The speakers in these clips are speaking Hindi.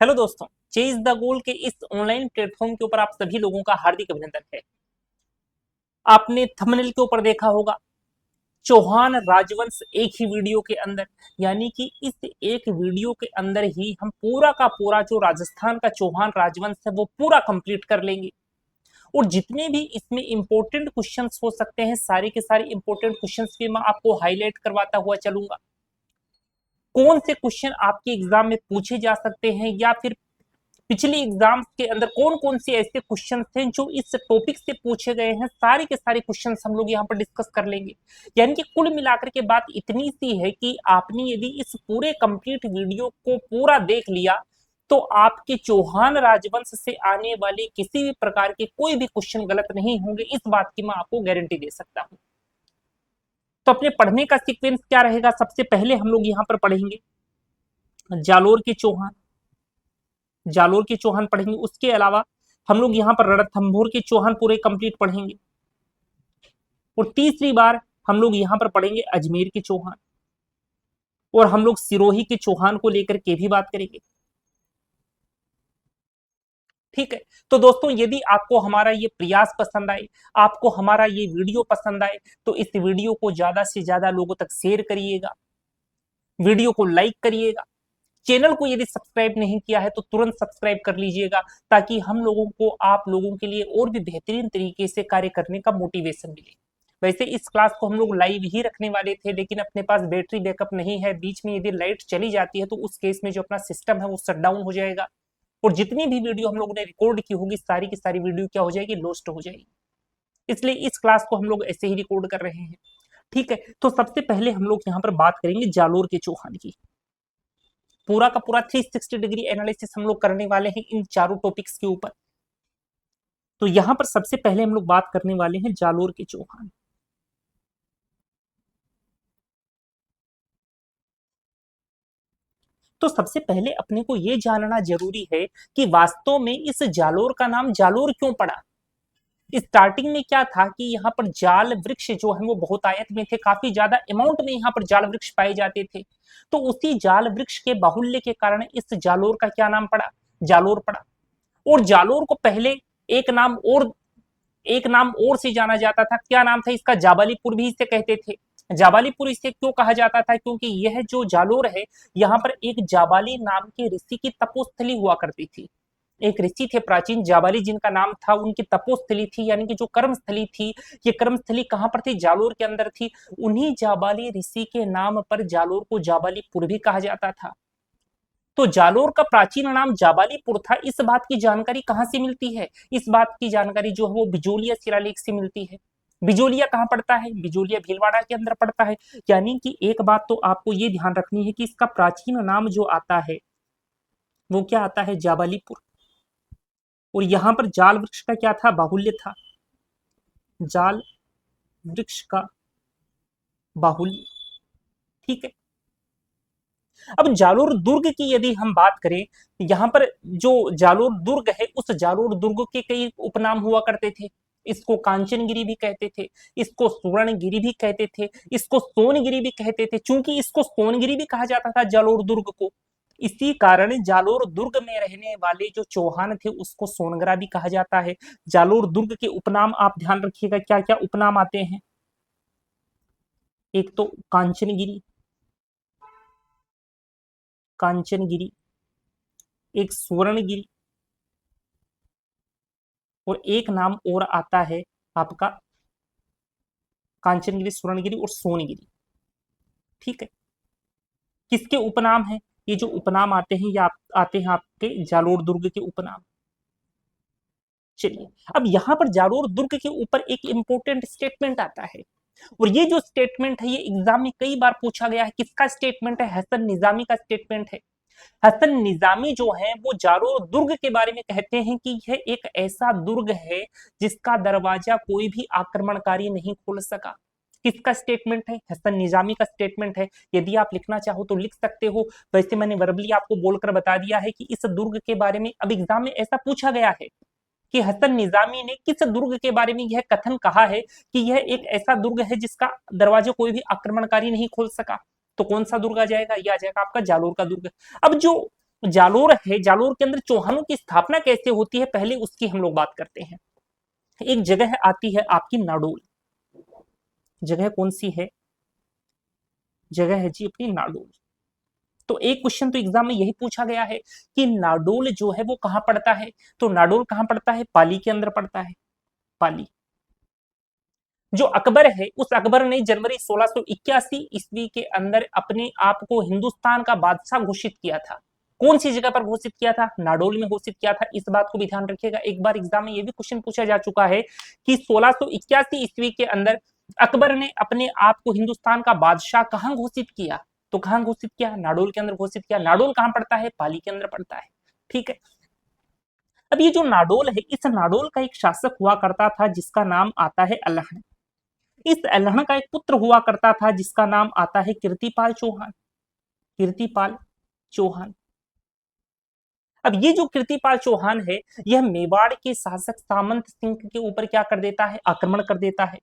हेलो दोस्तों, चेज द गोल के इस ऑनलाइन प्लेटफॉर्म के ऊपर आप सभी लोगों का हार्दिक अभिनंदन है। आपने थंबनेल के ऊपर देखा होगा, चौहान राजवंश एक ही वीडियो के अंदर, यानी कि इस एक वीडियो के अंदर ही हम पूरा का पूरा जो राजस्थान का चौहान राजवंश है वो पूरा कंप्लीट कर लेंगे। और जितने भी इसमें इंपॉर्टेंट क्वेश्चंस हो सकते हैं, सारे के सारे इंपॉर्टेंट क्वेश्चंस भी मैं आपको हाईलाइट करवाता हुआ चलूंगा। कौन से क्वेश्चन आपके एग्जाम में पूछे जा सकते हैं, या फिर पिछले एग्जाम्स के अंदर कौन कौन से ऐसे क्वेश्चन थे जो इस टॉपिक से पूछे गए हैं, सारे के सारे क्वेश्चन हम लोग यहाँ पर डिस्कस कर लेंगे। यानी कि कुल मिलाकर के बात इतनी सी है कि आपने यदि इस पूरे कंप्लीट वीडियो को पूरा देख लिया तो आपके चौहान राजवंश से आने वाले किसी भी प्रकार के कोई भी क्वेश्चन गलत नहीं होंगे, इस बात की मैं आपको गारंटी दे सकता हूं। तो अपने पढ़ने का सीक्वेंस क्या रहेगा? सबसे पहले हम लोग यहाँ पर पढ़ेंगे जालोर के चौहान, जालोर के चौहान पढ़ेंगे। उसके अलावा हम लोग यहाँ पर रणथंभौर के चौहान पूरे कंप्लीट पढ़ेंगे। और तीसरी बार हम लोग यहाँ पर पढ़ेंगे अजमेर के चौहान, और हम लोग सिरोही के चौहान को लेकर के भी बात करेंगे। ठीक है, तो दोस्तों यदि आपको हमारा ये प्रयास पसंद आए, आपको हमारा ये वीडियो पसंद आए, तो इस वीडियो को ज्यादा से ज्यादा लोगों तक शेयर करिएगा, वीडियो को लाइक करिएगा। चैनल को यदि सब्सक्राइब नहीं किया है तो तुरंत सब्सक्राइब कर लीजिएगा, ताकि हम लोगों को आप लोगों के लिए और भी बेहतरीन तरीके से कार्य करने का मोटिवेशन मिले। वैसे इस क्लास को हम लोग लाइव ही रखने वाले थे, लेकिन अपने पास बैटरी बैकअप नहीं है, बीच में यदि लाइट चली जाती है तो उस केस में जो अपना सिस्टम है वो शट डाउन हो जाएगा, और जितनी भी वीडियो हम लोगों ने रिकॉर्ड की होगी सारी की सारी वीडियो क्या हो जाएगी, लॉस्ट हो जाएगी। इसलिए इस क्लास को हम लोग ऐसे ही रिकॉर्ड कर रहे हैं। ठीक है, तो सबसे पहले हम लोग यहाँ पर बात करेंगे जालोर के चौहान की। पूरा का पूरा 360 डिग्री एनालिसिस हम लोग करने वाले हैं इन चारों टॉपिक्स के ऊपर। तो यहां पर सबसे पहले हम लोग बात करने वाले हैं जालोर के चौहान। तो सबसे पहले अपने को यह जानना जरूरी है कि वास्तव में इस जालोर का नाम जालोर क्यों पड़ा। स्टार्टिंग में क्या था कि यहाँ पर जाल वृक्ष जो है वो बहुतायत में थे, काफी ज्यादा अमाउंट में यहाँ पर जाल वृक्ष पाए जाते थे। तो उसी जाल वृक्ष के बाहुल्य के कारण इस जालोर का क्या नाम पड़ा, जालोर पड़ा। और जालोर को पहले एक नाम और एक नाम और से जाना जाता था। क्या नाम था इसका? जाबालीपुर भी इसे कहते थे। जाबालीपुर इसे क्यों कहा जाता था? क्योंकि यह जो जालोर है, यहाँ पर एक जाबाली नाम के ऋषि की तपोस्थली हुआ करती थी। एक ऋषि थे प्राचीन जाबाली, जिनका नाम था, उनकी तपोस्थली थी, यानी कि जो कर्मस्थली थी। ये कर्मस्थली कहां पर थी? जालोर के अंदर थी। उन्हीं जाबाली ऋषि के नाम पर जालोर को जाबालीपुर भी कहा जाता था। तो जालोर का प्राचीन नाम जाबालीपुर था। इस बात की जानकारी कहां से मिलती है? इस बात की जानकारी जो है वो बिजोलिया शिलालेख से मिलती है। बिजोलिया कहाँ पड़ता है? बिजोलिया भीलवाड़ा के अंदर पड़ता है। यानी कि एक बात तो आपको ये ध्यान रखनी है कि इसका प्राचीन नाम जो आता है वो क्या आता है? जाबालीपुर। और यहां पर जाल वृक्ष का क्या था? बाहुल्य था। जाल वृक्ष का बाहुल्य। ठीक है, अब जालोर दुर्ग की यदि हम बात करें, यहाँ पर जो जालोर दुर्ग है, उस जालोर दुर्ग के कई उपनाम हुआ करते थे। इसको कांचनगिरी भी कहते थे, इसको सुवर्णगिरी भी कहते थे, इसको सोनगिरी भी कहते थे। चूंकि इसको सोनगिरी भी कहा जाता था जालोर दुर्ग को, इसी कारण जालोर दुर्ग में रहने वाले जो चौहान थे उसको सोनगरा भी कहा जाता है। जालोर दुर्ग के उपनाम आप ध्यान रखिएगा, क्या क्या उपनाम आते हैं। एक तो कांचनगिरी, कांचनगिरी, एक सुवर्णगिरी, और एक नाम और आता है आपका कांचनगिरी, सुवर्णगिरी और सोनगिरी। ठीक है, किसके उपनाम है? ये जो उपनाम आते हैं ये आते हैं आपके जालोर दुर्ग के उपनाम। चलिए, अब यहां पर जालोर दुर्ग के ऊपर एक इंपॉर्टेंट स्टेटमेंट आता है, और ये जो स्टेटमेंट है ये एग्जाम में कई बार पूछा गया है। किसका स्टेटमेंट है? हसन निजामी का स्टेटमेंट है। हसन निजामी जो है वो जालोर दुर्ग के बारे में कहते हैं कि यह एक ऐसा दुर्ग है जिसका दरवाजा कोई भी आक्रमणकारी नहीं खोल सका। किसका स्टेटमेंट है? हसन निजामी का स्टेटमेंट है। यदि आप लिखना चाहो तो लिख सकते हो, वैसे मैंने वर्बली आपको बोलकर बता दिया है कि इस दुर्ग के बारे में अब एग्जाम में ऐसा पूछा गया है कि हसन निजामी ने किस दुर्ग के बारे में यह कथन कहा है कि यह एक ऐसा दुर्ग है जिसका दरवाजा कोई भी आक्रमणकारी नहीं खोल सका। तो कौन सा दुर्ग आ जाएगा? यह आ जाएगा आपका जालोर का दुर्ग। अब जो जालोर है, जालोर के अंदर चौहानों की स्थापना कैसे होती है, पहले उसकी हम लोग बात करते हैं। एक जगह आती है आपकी नाडोल, जगह कौन सी है, जगह है जी अपनी नाडोल। तो एक क्वेश्चन तो एग्जाम में यही पूछा गया है कि नाडोल जो है वो कहां पड़ता है, तो नाडोल कहां पड़ता है, पाली के अंदर पड़ता है, पाली। जो अकबर है, उस अकबर ने जनवरी 1681 ईस्वी के अंदर अपने आप को हिंदुस्तान का बादशाह घोषित किया था। कौन सी जगह पर घोषित किया था, नाडोल में घोषित किया था। इस बात को भी ध्यान रखिएगा, एक बार एग्जाम में यह भी क्वेश्चन पूछा जा चुका है कि 1681 ईस्वी के अंदर अकबर ने अपने आप को हिंदुस्तान का बादशाह कहां घोषित किया, तो कहां घोषित किया, नाडोल के अंदर घोषित किया। नाडोल कहां पड़ता है, पाली के अंदर पड़ता है। ठीक है, अब ये जो नाडोल है, इस नाडोल का एक शासक हुआ करता था जिसका नाम आता है अल्लाह। इस अल्हड़ का एक पुत्र हुआ करता था जिसका नाम आता है कीर्तिपाल चौहान, कीर्तिपाल चौहान। अब ये जो कीर्तिपाल चौहान है, यह मेवाड़ के शासक सामंत सिंह के ऊपर क्या कर देता है, आक्रमण कर देता है।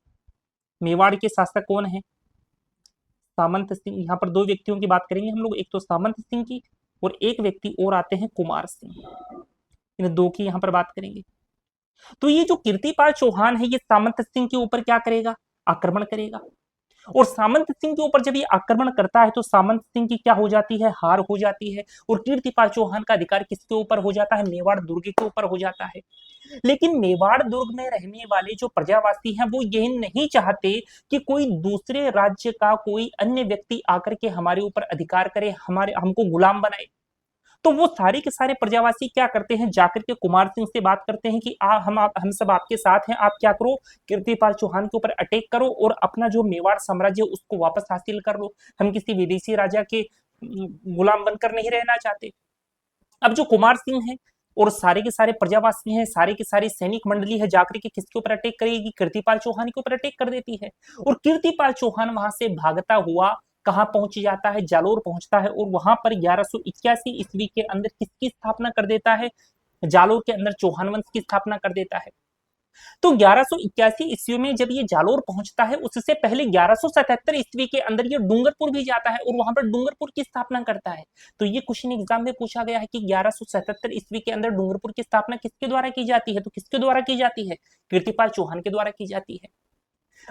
मेवाड़ के शासक कौन है, सामंत सिंह। यहाँ पर दो व्यक्तियों की बात करेंगे हम लोग, एक तो सामंत सिंह की और एक व्यक्ति और आते हैं कुमार सिंह। इन दो की यहाँ पर बात करेंगे। तो ये जो कीर्तिपाल चौहान है, ये सामंत सिंह के ऊपर क्या करेगा, आक्रमण करेगा। और सामंत सिंह के ऊपर जब ये आक्रमण करता है तो सामंत सिंह की क्या हो जाती है, हार हो जाती है। और कीर्तिपाल चौहान का अधिकार किसके ऊपर हो जाता है, मेवाड़ दुर्ग के ऊपर हो जाता है। लेकिन मेवाड़ दुर्ग में रहने वाले जो प्रजावासी हैं वो ये नहीं चाहते कि कोई दूसरे राज्य का कोई अन्य व्यक्ति आकर के हमारे ऊपर अधिकार करे, हमारे हमको गुलाम बनाए। तो वो सारे के सारे प्रजावासी क्या करते हैं, जाकर के कुमार सिंह से बात करते हैं कि हम सब आपके साथ हैं, आप क्या करो, कीर्तिपाल चौहान के ऊपर अटैक करो और अपना जो मेवाड़ साम्राज्य उसको वापस हासिल कर लो। हम किसी विदेशी राजा के गुलाम बनकर नहीं रहना चाहते। अब जो कुमार सिंह है और सारे के सारे प्रजावासी हैं, सारे के सारे सैनिक मंडली है, जाकर के किसके ऊपर अटैक करेगी, कीर्तिपाल चौहान के ऊपर अटैक कर देती है। और कीर्तिपाल चौहान वहां से भागता हुआ कहां पहुंच जाता है, जालोर पहुंचता है। और वहां पर 1181 ईस्वी के अंदर किसकी स्थापना कर देता है, जालोर के अंदर चौहान वंश की स्थापना कर देता है। तो 1181 ईस्वी में जब ये जालोर पहुंचता है, उससे पहले 1177 ईस्वी के अंदर ये डूंगरपुर भी जाता है और वहां पर डूंगरपुर की स्थापना करता है। तो ये क्वेश्चन एग्जाम में पूछा गया है कि 1177 ईस्वी के अंदर डूंगरपुर की स्थापना किसके द्वारा की जाती है, तो किसके द्वारा की जाती है, कीर्तिपाल चौहान के द्वारा की जाती है।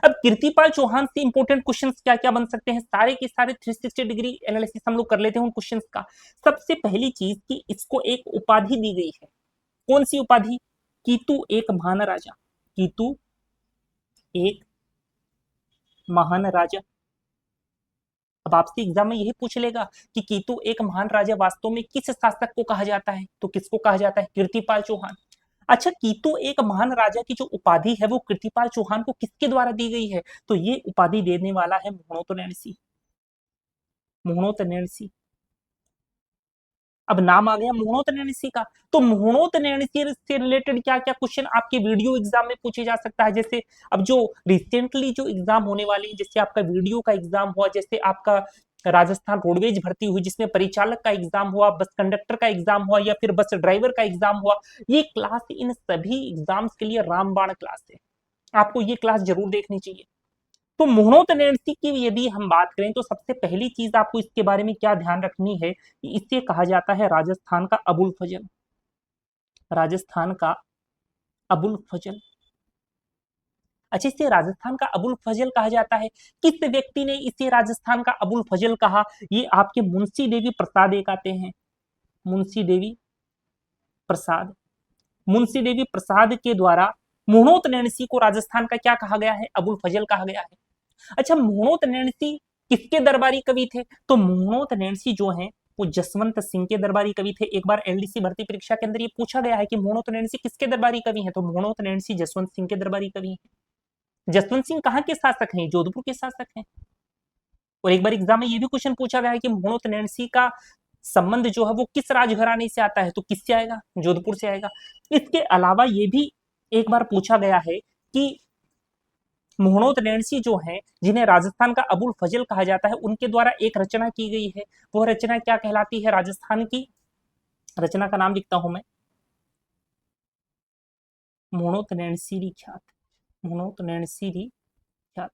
अब कीर्तिपाल चौहान से इंपोर्टेंट क्वेश्चंस क्या क्या बन सकते हैं, सारे के सारे 360 डिग्री एनालिसिस हम लोग कर लेते हैं उन क्वेश्चंस का। सबसे पहली चीज कि इसको एक उपाधि दी गई है, कौन सी उपाधि, कीतु एक महान राजा, कीतु एक महान राजा। अब आपसे एग्जाम में यही पूछ लेगा कि कीतु एक महान राजा वास्तव में किस शासक को कहा जाता है, तो किसको कहा जाता है, कीर्तिपाल चौहान। अच्छा, कीतु एक महान राजा की जो उपाधि है वो कीर्तिपाल चौहान को किसके द्वारा दी गई है, तो ये उपाधि देने वाला है मोहनोत मोहनोत। अब नाम आ गया मोहनोत नैणसी का, तो मोहनोत नैणसी से रिलेटेड क्या क्या क्वेश्चन आपके वीडियो एग्जाम में पूछे जा सकता है। जैसे अब जो रिसेंटली जो एग्जाम होने वाले हैं, जैसे आपका वीडियो का एग्जाम हुआ, जैसे आपका राजस्थान रोडवेज भर्ती हुई जिसमें परिचालक का एग्जाम हुआ, बस कंडक्टर का एग्जाम हुआ, या फिर बस ड्राइवर का एग्जाम हुआ, ये क्लास इन सभी एग्जाम्स के लिए रामबाण क्लास है। आपको ये क्लास जरूर देखनी चाहिए। तो मोहनोत की यदि हम बात करें तो सबसे पहली चीज आपको इसके बारे में क्या ध्यान रखनी है कि इसे कहा जाता है राजस्थान का अबुल फजल, राजस्थान का अबुल फजल। अच्छा, इसे राजस्थान का अबुल फजल कहा जाता है, किस व्यक्ति ने इसे राजस्थान का अबुल फजल कहा, ये आपके मुंशी देवी प्रसाद एक आते हैं, मुंशी देवी प्रसाद। मुंशी देवी प्रसाद के द्वारा मोहनोत नैणसी को राजस्थान का क्या कहा गया है, अबुल फजल कहा गया है। अच्छा, मोहनोत नैणसी किसके दरबारी कवि थे, तो मोहनोत नैणसी जो है वो जसवंत सिंह के दरबारी कवि थे। एक बार एलडीसी भर्ती परीक्षा के अंदर ये पूछा गया है कि मोहनोत नैणसी किसके दरबारी कवि हैं, तो मोहनोत नैणसी जसवंत सिंह के दरबारी कवि हैं। जसवंत सिंह कहाँ के शासक हैं, जोधपुर के शासक हैं। और एक बार एग्जाम में ये भी क्वेश्चन पूछा गया है कि मोहनोत नैणसी का संबंध जो है वो किस राजघराने से आता है, तो किससे आएगा, जोधपुर से आएगा। इसके अलावा ये भी एक बार पूछा गया है कि मोहनोत नैणसी जो है जिन्हें राजस्थान का अबुल फजल कहा जाता है, उनके द्वारा एक रचना की गई है, वो रचना क्या कहलाती है, राजस्थान की रचना का नाम लिखता हूं मैं, मोहनोत नैणसीरी ख्यात, मोहनोत नैणसीरी ख्यात।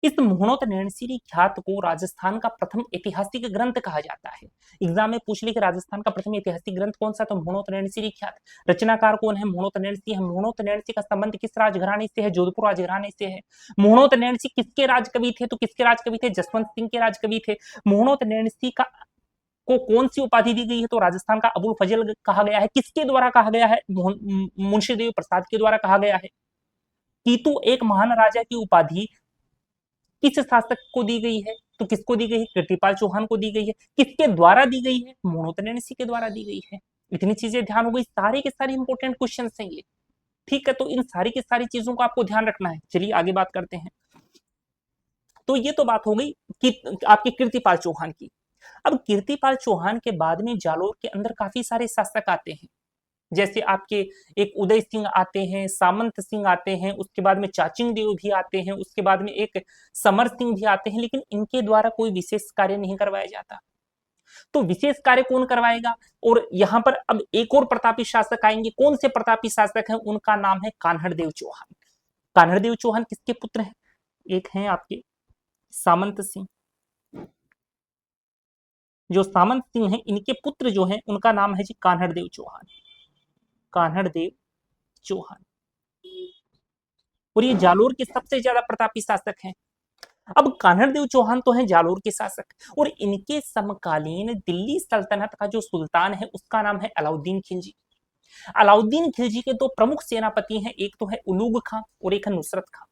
इस मुहणोत नैणसीरी ख्यात को राजस्थान का प्रथम ऐतिहासिक ग्रंथ कहा जाता है। एग्जाम में पूछ ली कि राजस्थान का प्रथम ऐतिहासिक ग्रंथ कौन सा, तो मुहणोत नैणसीरी ख्यात। रचनाकार कौन है, मुहणोत नैणसी है। मुहणोत नैणसी का संबंध किस राजघराने से है, जोधपुर राजघराने से है। मुहणोत नैणसी किसके राजकवि थे, तो किसके राजकवि थे, जसवंत सिंह के राजकवि थे। मुहणोत नैणसी का को कौन सी उपाधि दी गई है, तो राजस्थान का अबुल फजल कहा गया है। किसके द्वारा कहा गया है, मुंशी देव प्रसाद के द्वारा कहा गया है। कीतु एक महान राजा की उपाधि किस शासक को दी गई है, तो किसको दी गई है, कीर्तिपाल चौहान को दी गई है। किसके द्वारा दी गई है, मोहनोत के द्वारा दी गई है। इतनी चीजें ध्यान हो गई, सारे के सारे इंपॉर्टेंट क्वेश्चन हैं ये। ठीक है, तो इन सारी की सारी चीजों को आपको ध्यान रखना है। चलिए आगे बात करते हैं। तो ये तो बात हो गई कि आपके कीर्तिपाल चौहान की। अब कीर्तिपाल चौहान के बाद में जालोर के अंदर काफी सारे शासक आते हैं, जैसे आपके एक उदय सिंह आते हैं, सामंत सिंह आते हैं, उसके बाद में चाचिंग देव भी आते हैं, उसके बाद में एक समर सिंह भी आते हैं, लेकिन इनके द्वारा कोई विशेष कार्य नहीं करवाया जाता। तो विशेष कार्य कौन करवाएगा, और यहां पर अब एक और प्रतापी शासक आएंगे। कौन से प्रतापी शासक हैं, उनका नाम है कान्हड़देव चौहान। कान्हड़देव चौहान किसके पुत्र हैं, एक हैं आपके सामंत सिंह। जो सामंत सिंह हैं, इनके पुत्र जो हैं उनका नाम है जी कान्हड़देव चौहान। कान्हड़देव चौहान, और ये जालोर के सबसे ज्यादा प्रतापी शासक हैं। अब कान्हड़देव चौहान तो हैं जालोर के शासक, और इनके समकालीन दिल्ली सल्तनत का जो सुल्तान है उसका नाम है अलाउद्दीन खिलजी। अलाउद्दीन खिलजी के दो प्रमुख सेनापति हैं, एक तो है उलूग खां और एक है नुसरत खां।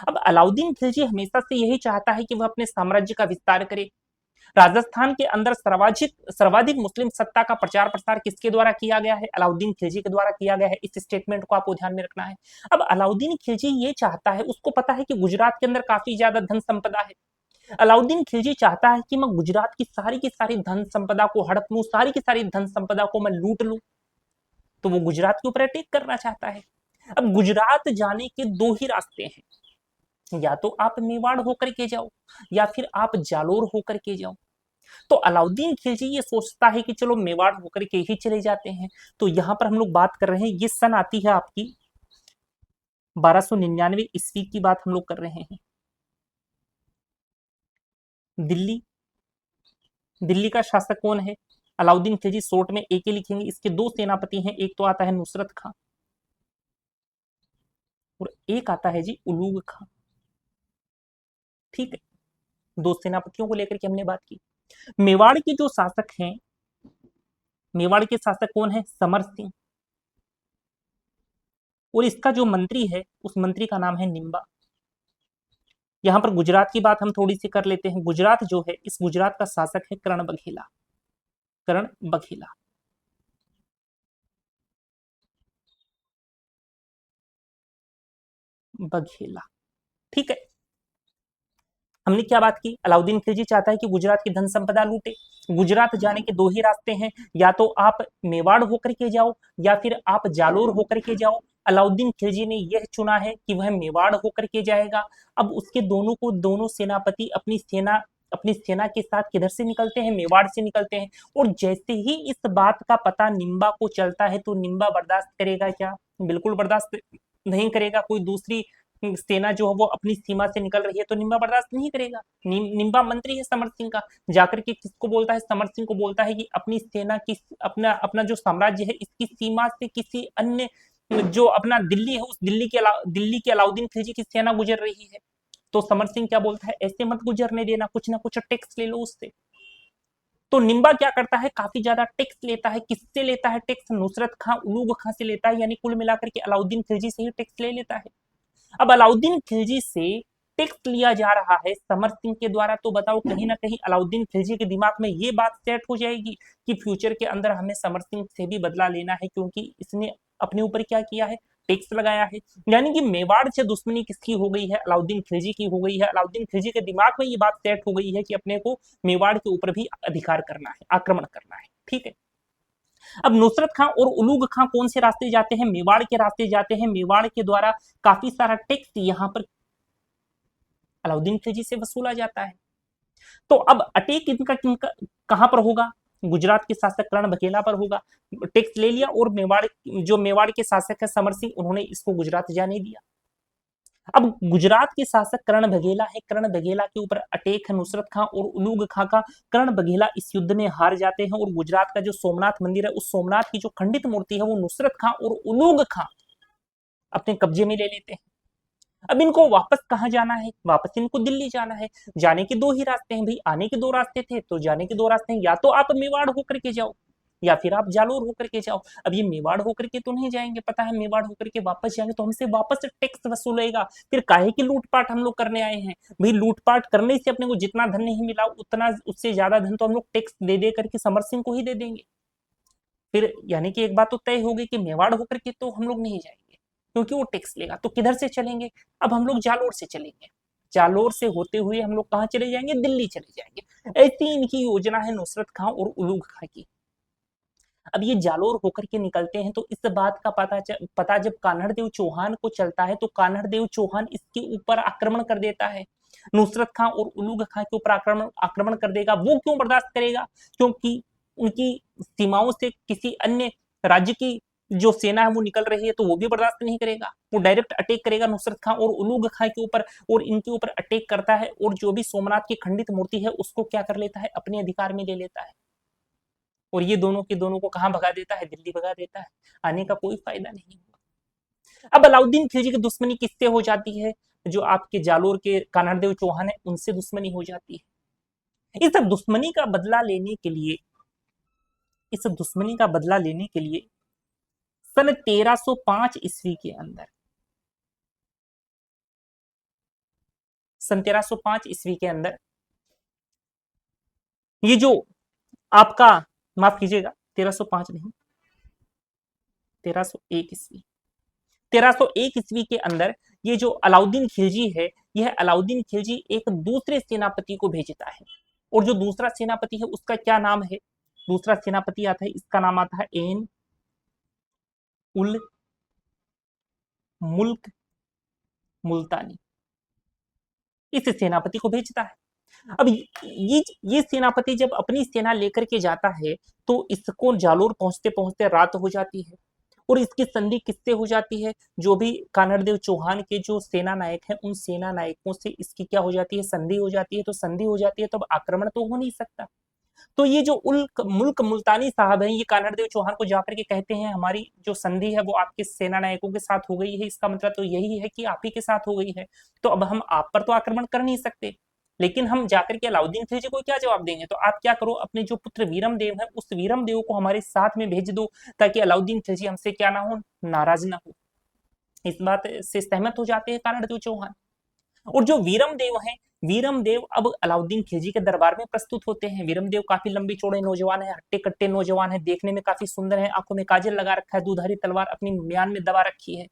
अब अलाउद्दीन खिलजी हमेशा से यही चाहता है कि वह अपने साम्राज्य का विस्तार करे। राजस्थान के अंदर सर्वाधिक मुस्लिम सत्ता का प्रचार प्रसार किसके द्वारा किया गया है, अलाउद्दीन खिलजी के द्वारा किया गया है। इस स्टेटमेंट को आपको ध्यान में रखना है। अब अलाउद्दीन खिलजी ये चाहता है, उसको पता है कि गुजरात के अंदर काफी ज्यादा धन संपदा है। अलाउद्दीन खिलजी चाहता है कि मैं गुजरात की सारी धन संपदा को हड़प लूं, सारी की सारी धन संपदा को मैं लूट लूं। तो वो गुजरात के ऊपर अटैक करना चाहता है। अब गुजरात जाने के दो ही रास्ते हैं, या तो आप मेवाड़ होकर के जाओ या फिर आप जालोर होकर के जाओ। तो अलाउद्दीन खिलजी ये सोचता है कि चलो मेवाड़ होकर के ही चले जाते हैं। तो यहां पर हम लोग बात कर रहे हैं, ये सन आती है आपकी 1299 ईस्वी की बात हम लोग कर रहे हैं। दिल्ली, दिल्ली का शासक कौन है, अलाउद्दीन खिलजी। शॉर्ट में एक ही लिखेंगे। इसके दो सेनापति हैं, एक तो आता है नुसरत खां और एक आता है जी उलूग खां। ठीक है, दो सेनापतियों को लेकर के हमने बात की। मेवाड़ के जो शासक हैं, मेवाड़ के शासक कौन है, समर सिंह, और इसका जो मंत्री है उस मंत्री का नाम है निम्बा। यहां पर गुजरात की बात हम थोड़ी सी कर लेते हैं। गुजरात जो है, इस गुजरात का शासक है कर्ण बघेला। कर्ण बघेला, बघेला। ठीक है, हमने क्या बात की, अलाउद्दीन खिलजी चाहता है कि गुजरात की धन संपदा लूटे। गुजरात जाने के दो ही रास्ते हैं, या तो आप मेवाड़ होकर के जाओ या फिर आप जालोर होकर के जाओ। अलाउद्दीन खिलजी ने यह चुना है कि वह मेवाड़ होकर के जाएगा। अब उसके दोनों सेनापति अपनी सेना के साथ किधर से निकलते हैं, मेवाड़ से निकलते हैं। और जैसे ही इस बात का पता निम्बा को चलता है, तो निम्बा बर्दाश्त करेगा क्या, बिल्कुल बर्दाश्त नहीं करेगा। कोई दूसरी सेना जो है वो अपनी सीमा से निकल रही है, तो निम्बा बर्दाश्त नहीं करेगा। निम्बा मंत्री है समर सिंह का, जाकर के किसको बोलता है, समर सिंह को बोलता है कि अपनी सेना की अपना अपना जो साम्राज्य है इसकी सीमा से किसी अन्य जो अपना दिल्ली है, उस दिल्ली के अलाउद्दीन खिलजी की सेना गुजर रही है। तो समर सिंह क्या बोलता है, ऐसे मत गुजरने देना, कुछ ना कुछ टैक्स ले लो उससे। तो निम्बा क्या करता है, काफी ज्यादा टैक्स लेता है। किससे लेता है टैक्स, नुसरत खां उलूग खां से लेता है, यानी कुल मिलाकर के अलाउद्दीन खिलजी से ही टैक्स ले लेता है। अब अलाउद्दीन खिलजी से टैक्स लिया जा रहा है समर सिंह के द्वारा, तो बताओ कहीं ना कहीं अलाउद्दीन खिलजी के दिमाग में ये बात सेट हो जाएगी कि फ्यूचर के अंदर हमें समर सिंह से भी बदला लेना है, क्योंकि इसने अपने ऊपर क्या किया है, टैक्स लगाया है। यानी कि मेवाड़ से दुश्मनी किसकी हो गई है, अलाउद्दीन खिलजी की हो गई है। अलाउद्दीन खिलजी के दिमाग में ये बात सेट हो गई है कि अपने को मेवाड़ के ऊपर भी अधिकार करना है, आक्रमण करना है। ठीक है, अब नुसरत खां और उलूग खां कौन से रास्ते जाते हैं, मेवाड़ के रास्ते जाते हैं। मेवाड़ के द्वारा काफी सारा टैक्स यहां पर अलाउद्दीन खिलजी से वसूला जाता है। तो अब अटैक इनका कहां पर होगा, गुजरात के शासक कर्ण बघेला पर होगा। टैक्स ले लिया और मेवाड़ के शासक है समर सिंह, उन्होंने इसको गुजरात जाने दिया। अब गुजरात के शासक कर्ण बघेला है, कर्ण बघेला के ऊपर अटैक है नुसरत खां और उलूग खां का। कर्ण बघेला इस युद्ध में हार जाते हैं और गुजरात का जो सोमनाथ मंदिर है, उस सोमनाथ की जो खंडित मूर्ति है वो नुसरत खां और उलूग खां अपने कब्जे में ले लेते हैं। अब इनको वापस कहाँ जाना है? वापस इनको दिल्ली जाना है। जाने के दो ही रास्ते हैं भाई, आने के दो रास्ते थे तो जाने के दो रास्ते हैं, या तो आप मेवाड़ होकर के जाओ या फिर आप जालोर होकर के जाओ। अब ये मेवाड़ होकर के तो नहीं जाएंगे, पता है मेवाड़ होकर के वापस जाएंगे तो हमसे वापस टैक्स वसूलेगा। फिर काहे की लूटपाट हम लोग करने आए हैं भाई? लूटपाट करने से अपने को जितना धन नहीं मिला उतना उससे ज्यादा धन तो हम लोग टैक्स दे दे करके समर सिंह को ही दे देंगे। फिर यानी कि एक बात तो तय होगी कि मेवाड़ होकर के तो हम लोग नहीं जाएंगे क्योंकि वो टैक्स लेगा। तो किधर से चलेंगे? अब हम लोग जालोर से चलेंगे। जालोर से होते हुए हम लोग कहाँ चले जाएंगे? दिल्ली चले जाएंगे। ऐसी इनकी योजना है नुसरत खां और उलूग खां की। अब ये जालोर होकर के निकलते हैं तो इस बात का पता जब कान्हड़ देव चौहान को चलता है तो कान्हड़ देव चौहान इसके ऊपर आक्रमण कर देता है। नुसरत खां और उलूग खां के ऊपर आक्रमण आक्रमण कर देगा। वो क्यों बर्दाश्त करेगा? क्योंकि उनकी सीमाओं से किसी अन्य राज्य की जो सेना है वो निकल रही है तो वो भी बर्दाश्त नहीं करेगा। वो डायरेक्ट अटैक करेगा नुसरत खां और उलूग खां के ऊपर और इनके ऊपर अटैक करता है और जो भी सोमनाथ की खंडित मूर्ति है उसको क्या कर लेता है? अपने अधिकार में ले लेता है। और ये दोनों के दोनों को कहाँ भगा देता है? दिल्ली भगा देता है। आने का कोई फायदा नहीं हुआ। अब अलाउद्दीन खिलजी की दुश्मनी किससे हो जाती है? जो आपके जालोर के कान्हड़देव चौहान है उनसे दुश्मनी हो जाती है। इस दुश्मनी का बदला लेने के लिए इस दुश्मनी का बदला लेने के लिए सन 1305 ईस्वी के अंदर सन 1305 ईस्वी के अंदर ये जो आपका, माफ कीजिएगा 1305 नहीं, 1301 ईस्वी, 1301 ईस्वी के अंदर ये जो अलाउद्दीन खिलजी है, यह अलाउद्दीन खिलजी एक दूसरे सेनापति को भेजता है। और जो दूसरा सेनापति है उसका क्या नाम है? दूसरा सेनापति आता है, इसका नाम आता है एन उल मुल्क मुल्तानी। इस सेनापति को भेजता है। अब ये सेनापति जब अपनी सेना लेकर के जाता है तो इसको जालोर पहुंचते पहुंचते रात हो जाती है। और इसकी संधि किससे हो जाती है? जो भी कानड़देव चौहान के जो सेना नायक हैं उन सेना नायकों से इसकी क्या हो जाती है? संधि हो जाती है। तो संधि हो जाती है तो अब आक्रमण तो हो नहीं सकता। तो ये जो मुल्क मुल्तानी साहब हैं ये कानड़देव चौहान को जाकर के कहते हैं हमारी जो संधि है वो आपके सेना नायकों के साथ हो गई है, इसका मतलब तो यही है कि आप ही के साथ हो गई है। तो अब हम आप पर तो आक्रमण कर नहीं सकते, लेकिन हम जाकर के अलाउद्दीन खिलजी को क्या जवाब देंगे? तो आप क्या करो, अपने जो पुत्र वीरम देव है उस वीरम देव को हमारे साथ में भेज दो ताकि अलाउद्दीन खिलजी हमसे क्या ना हो, नाराज ना हो। इस बात से सहमत हो जाते हैं कानड़देव चौहान। और जो वीरम देव हैं, वीरम देव अब अलाउद्दीन खिलजी के दरबार में प्रस्तुत होते हैं। वीरम देव काफी लंबे चौड़े नौजवान है, हट्टे कट्टे नौजवान है, देखने में काफी सुंदर है, आंखों में काजल लगा रखा है, दुधारी तलवार अपनी म्यान में दबा रखी है।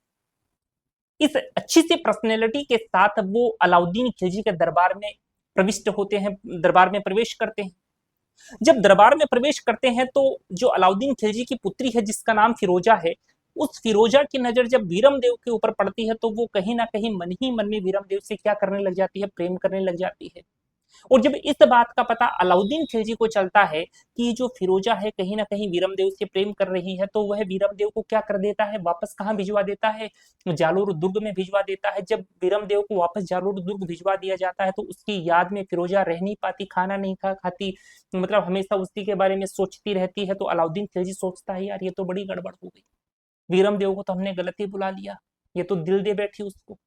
इस अच्छी सी पर्सनैलिटी के साथ वो अलाउद्दीन खिलजी के दरबार में प्रविष्ट होते हैं, दरबार में प्रवेश करते हैं। जब दरबार में प्रवेश करते हैं तो जो अलाउद्दीन खिलजी की पुत्री है जिसका नाम फिरोजा है, उस फिरोजा की नजर जब वीरम देव के ऊपर पड़ती है तो वो कहीं ना कहीं मन ही मन में वीरम देव से क्या करने लग जाती है? प्रेम करने लग जाती है। और जब इस बात का पता अलाउद्दीन खिलजी को चलता है कि जो फिरोजा है कहीं ना कहीं वीरम देव से प्रेम कर रही है, तो वह वीरम देव को क्या कर देता है? वापस कहाँ भिजवा देता है? जालोर दुर्ग में भिजवा देता है। जब वीरम देव को वापस जालोर दुर्ग भिजवा दिया जाता है तो उसकी याद में फिरोजा रह नहीं पाती, खाना नहीं खाती, मतलब हमेशा उसी के बारे में सोचती रहती है। तो अलाउद्दीन खिलजी सोचता है यार ये तो बड़ी गड़बड़ हो गई, वीरम देव को तो हमने गलत ही बुला लिया, ये तो दिल दे बैठी उसको।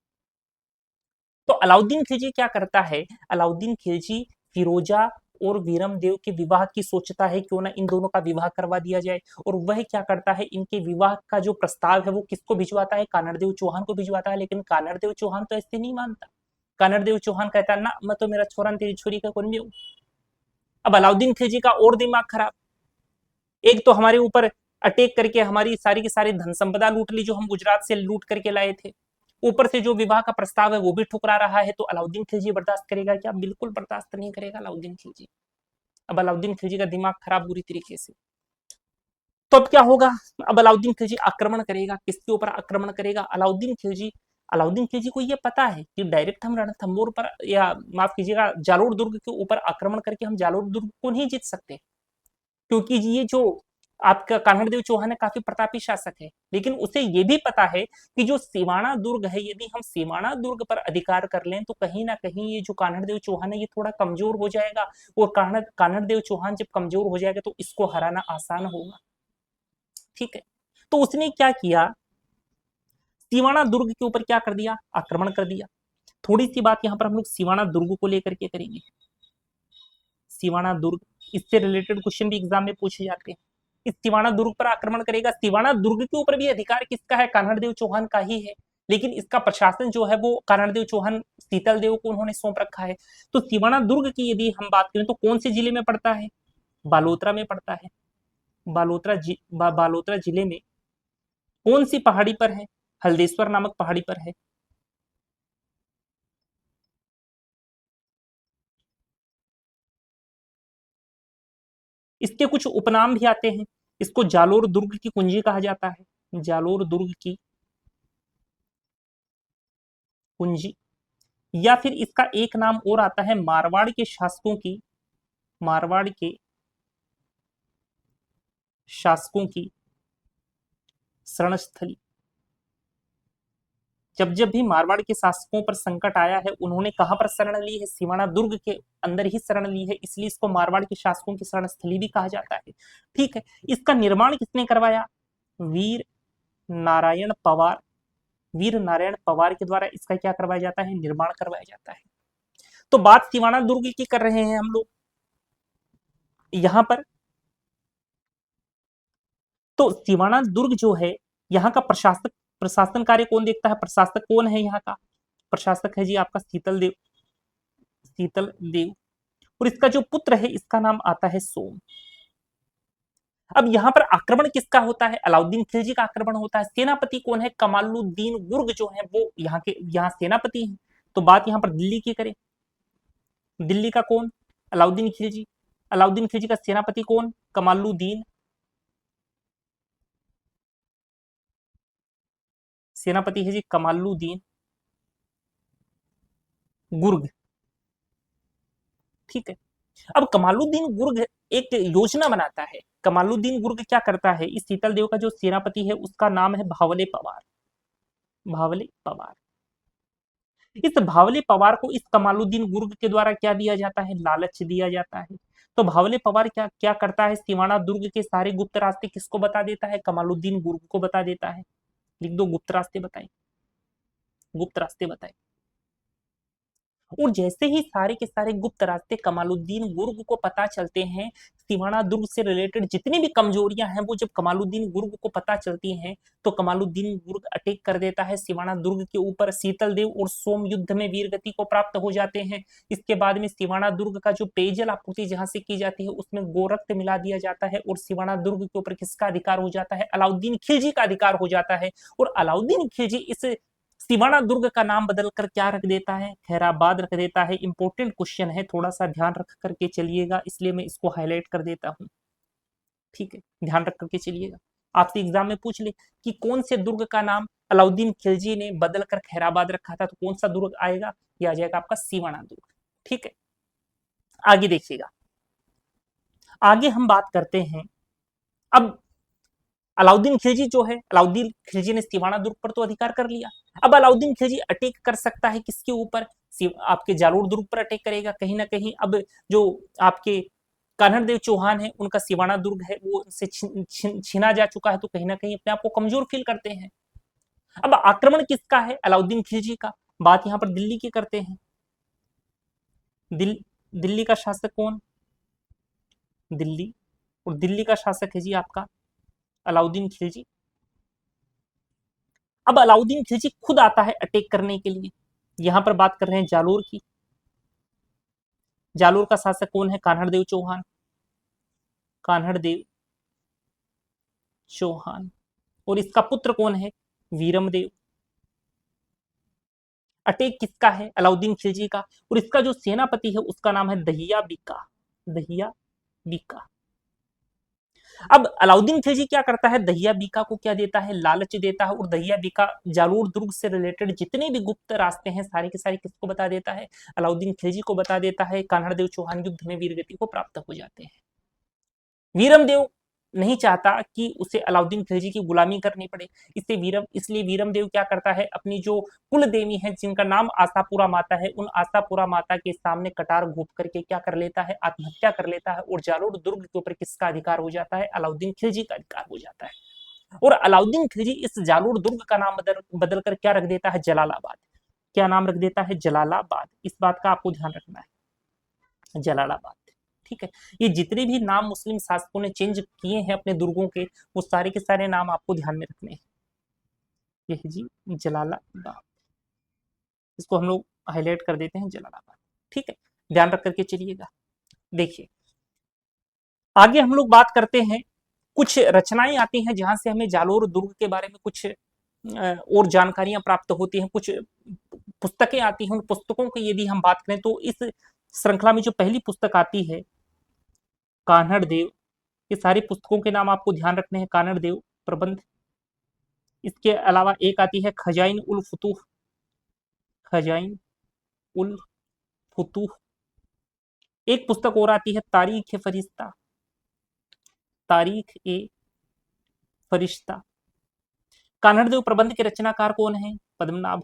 तो अलाउद्दीन खिलजी क्या करता है? अलाउद्दीन खिलजी फिरोजा और वीरम देव के विवाह की सोचता है, क्यों ना इन दोनों का विवाह करवा दिया जाए। और वह क्या करता है? इनके विवाह का जो प्रस्ताव है वो किसको भिजवाता है? कानड़देव चौहान को भिजवाता है। लेकिन कानड़देव चौहान तो ऐसे नहीं मानता। कानड़देव चौहान कहता है ना, मैं तो मेरा छोरा तेरी छोरी का कौन भी हूं। अब अलाउद्दीन खिलजी का और दिमाग खराब, एक तो हमारे ऊपर अटैक करके हमारी सारी की सारी धन संपदा लूट ली जो हम गुजरात से लूट करके लाए थे, ऊपर से जो विवाह का प्रस्ताव है वो भी ठुकरा रहा है। तो अलाउद्दीन खिलजी बर्दाश्त करेगा क्या? बिल्कुल बर्दाश्त नहीं करेगा अलाउद्दीन खिलजी। अब अलाउद्दीन खिलजी का दिमाग खराब बुरी तरीके से। तो अब क्या होगा? अब अलाउद्दीन खिलजी आक्रमण करेगा। किसके ऊपर आक्रमण करेगा? अलाउद्दीन खिलजी को यह पता है कि डायरेक्ट हम रणथंभौर पर या माफ कीजिएगा जालोर दुर्ग के ऊपर आक्रमण करके हम जालोर दुर्ग को नहीं जीत सकते, क्योंकि ये जो आपका कान्हड़देव चौहान है काफी प्रतापी शासक है, लेकिन उसे ये भी पता है कि जो सिवाना दुर्ग है, यदि हम सिवाना दुर्ग पर अधिकार कर लें तो कहीं ना कहीं ये जो कान्हड़देव चौहान है ये थोड़ा कमजोर हो जाएगा, और कान्हड़देव चौहान जब कमजोर हो जाएगा तो इसको हराना आसान होगा। ठीक है, तो उसने क्या किया, सिवाना दुर्ग के ऊपर क्या कर दिया, आक्रमण कर दिया। थोड़ी सी बात यहां पर हम लोग सिवाना दुर्ग को लेकर के करेंगे। सिवाना दुर्ग, इससे रिलेटेड क्वेश्चन भी एग्जाम में पूछे जाते हैं। इस सिवाना दुर्ग पर आक्रमण करेगा। सिवाना दुर्ग के ऊपर भी अधिकार किसका है, कान्हड़देव चौहान का ही है, लेकिन इसका प्रशासन जो है वो कान्हड़देव चौहान शीतल देव को उन्होंने सौंप रखा है। तो सिवाना दुर्ग की यदि हम बात करें तो कौन से जिले में पड़ता है, बालोतरा में पड़ता है। बालोतरा जिले में कौन सी पहाड़ी पर है, हल्देश्वर नामक पहाड़ी पर है। इसके कुछ उपनाम भी आते हैं। इसको जालोर दुर्ग की कुंजी कहा जाता है, जालोर दुर्ग की कुंजी। या फिर इसका एक नाम और आता है मारवाड़ के शासकों की, मारवाड़ के शासकों की शरणस्थली। जब जब भी मारवाड़ के शासकों पर संकट आया है उन्होंने कहां पर शरण ली है, सिवाना दुर्ग के अंदर ही शरण ली है, इसलिए इसको मारवाड़ के शासकों की शरणस्थली भी कहा जाता है। ठीक है, इसका निर्माण किसने करवाया, वीर नारायण पवार, वीर नारायण पवार के द्वारा इसका क्या करवाया जाता है, निर्माण करवाया जाता है। तो बात सिवाना दुर्ग की कर रहे हैं हम लोग यहां पर। तो सिवाना दुर्ग जो है, यहाँ का प्रशासक, प्रशासन कार्य कौन देखता है, प्रशासक कौन है यहाँ का, प्रशासक है जी आपका शीतल देव, शीतल देव। और इसका जो पुत्र है इसका नाम आता है सोम। अब यहाँ पर आक्रमण किसका होता है, अलाउद्दीन खिलजी का आक्रमण होता है। सेनापति कौन है, कमालुद्दीन गुर्ग जो है वो यहाँ सेनापति है। तो बात यहाँ पर दिल्ली की करें, दिल्ली का कौन, अलाउद्दीन खिलजी। अलाउद्दीन खिलजी का सेनापति कौन, कमालुद्दीन, सेनापति है जी कमालुद्दीन गुर्ग। ठीक है, अब कमालुद्दीन गुर्ग एक योजना बनाता है। कमालुद्दीन गुर्ग क्या करता है, इस शीतल देव का जो सेनापति है उसका नाम है भावले पवार, भावले पवार। इस भावले पवार को इस कमालुद्दीन गुर्ग के द्वारा क्या दिया जाता है, लालच दिया जाता है। तो भावले पवार क्या क्या करता है, सिवाना दुर्ग के सारे गुप्त रास्ते किसको बता देता है, कमालुद्दीन गुर्ग को बता देता है। लिख दो, गुप्त रास्ते बताए, गुप्त रास्ते बताए। और जैसे ही सारे के सारे गुप्त रास्ते कमालुद्दीन गुर्ग को पता चलते हैं, सिवाना दुर्ग से रिलेटेड जितनी भी कमजोरियां हैं वो जब कमालुद्दीन गुर्ग को पता चलती हैं तो कमालुद्दीन गुर्ग अटैक कर देता है सिवाना दुर्ग के ऊपर। शीतल देव और सोम युद्ध में वीरगति को प्राप्त हो जाते हैं। इसके बाद में सिवाना दुर्ग का जो पेयजल आपूर्ति जहां से की जाती है उसमें गोरक्त मिला दिया जाता है और सिवाना दुर्ग के ऊपर किसका अधिकार हो जाता है, अलाउद्दीन खिलजी का अधिकार हो जाता है। और अलाउद्दीन खिलजी इस सिवाना दुर्ग का नाम बदलकर क्या रख देता है, खैराबाद रख देता है। इंपॉर्टेंट क्वेश्चन है, थोड़ा सा ध्यान रख करके चलिएगा, इसलिए मैं इसको हाईलाइट कर देता हूं। ठीक है, ध्यान रख करके चलिएगा, आपसे एग्जाम में पूछ ले कि कौन से दुर्ग का नाम अलाउद्दीन खिलजी ने बदलकर खैराबाद रखा था, तो कौन सा दुर्ग आएगा, यह आ जाएगा आपका सिवाना दुर्ग। ठीक है, आगे देखिएगा, आगे हम बात करते हैं। अब अलाउद्दीन खिलजी जो है, अलाउद्दीन खिलजी ने सिवाना दुर्ग पर तो अधिकार कर लिया। अब अलाउद्दीन खिलजी अटैक कर सकता है किसके ऊपर, आपके जालोर दुर्ग पर अटैक करेगा कहीं ना कहीं। अब जो आपके कान्हड़देव चौहान है उनका सिवाना दुर्ग है वो उनसे छीना जा चुका है, तो कहीं ना कहीं अपने आप को कमजोर फील करते हैं। अब आक्रमण किसका है, अलाउद्दीन खिलजी का। बात यहां पर दिल्ली की करते हैं। दिल्ली का शासक कौन, दिल्ली, और दिल्ली का शासक है जी आपका अलाउद्दीन खिलजी। अब अलाउद्दीन खिलजी खुद आता है अटैक करने के लिए। यहां पर बात कर रहे हैं जालोर की। जालोर का शासक कौन है, कान्हड़देव चौहान, कान्हड़देव चौहान। और इसका पुत्र कौन है, वीरमदेव। अटैक किसका है, अलाउद्दीन खिलजी का। और इसका जो सेनापति है उसका नाम है दहिया बीका, दहिया बीका। अब अलाउद्दीन खिलजी क्या करता है, दहिया बीका को क्या देता है, लालच देता है। और दहिया बीका जालोर दुर्ग से रिलेटेड जितने भी गुप्त रास्ते हैं सारे के सारे किसको बता देता है, अलाउद्दीन खिलजी को बता देता है। कान्हड़देव चौहान युद्ध में वीरगति को प्राप्त हो जाते हैं। वीरमदेव नहीं चाहता कि उसे अलाउद्दीन खिलजी की गुलामी करनी पड़े। इसलिए वीरम देव क्या करता है, अपनी जो कुल देवी है जिनका नाम आशापुरा माता है, उन आशापुरा माता के सामने कटार घोंप करके क्या कर लेता है, आत्महत्या कर लेता है। और जालोर दुर्ग के ऊपर किसका अधिकार हो जाता है, अलाउद्दीन खिलजी का अधिकार हो जाता है। और अलाउद्दीन खिलजी इस जालोर दुर्ग का नाम बदल कर क्या रख देता है, जलालाबाद। क्या नाम रख देता है, जलालाबाद। इस बात का आपको ध्यान रखना है, जलालाबाद। ठीक है, ये जितने भी नाम मुस्लिम शासकों ने चेंज किए हैं अपने दुर्गों के, वो सारे के सारे नाम आपको ध्यान में रखने हैं। ये है जी जलालाबाद, इसको हम लोग हाईलाइट कर देते हैं, जलालाबाद। ठीक है, ध्यान रख करके चलिएगा। देखिए आगे हम लोग बात करते हैं, कुछ रचनाएं आती हैं जहां से हमें जालोर दुर्ग के बारे में कुछ और जानकारियां प्राप्त होती हैं, कुछ पुस्तकें आती हैं। उन पुस्तकों की यदि हम बात करें तो इस श्रृंखला में जो पहली पुस्तक आती है, कान्हड़ देव, ये सारी पुस्तकों के नाम आपको ध्यान रखने हैं, कान्हड़ देव प्रबंध। इसके अलावा एक आती है खजाइन उल फुतूह, खजाइन उल फुतूह। एक पुस्तक और आती है तारीख ए फरिश्ता, तारीख ए फरिश्ता। कान्हड़ देव प्रबंध के रचनाकार कौन है, पद्मनाभ।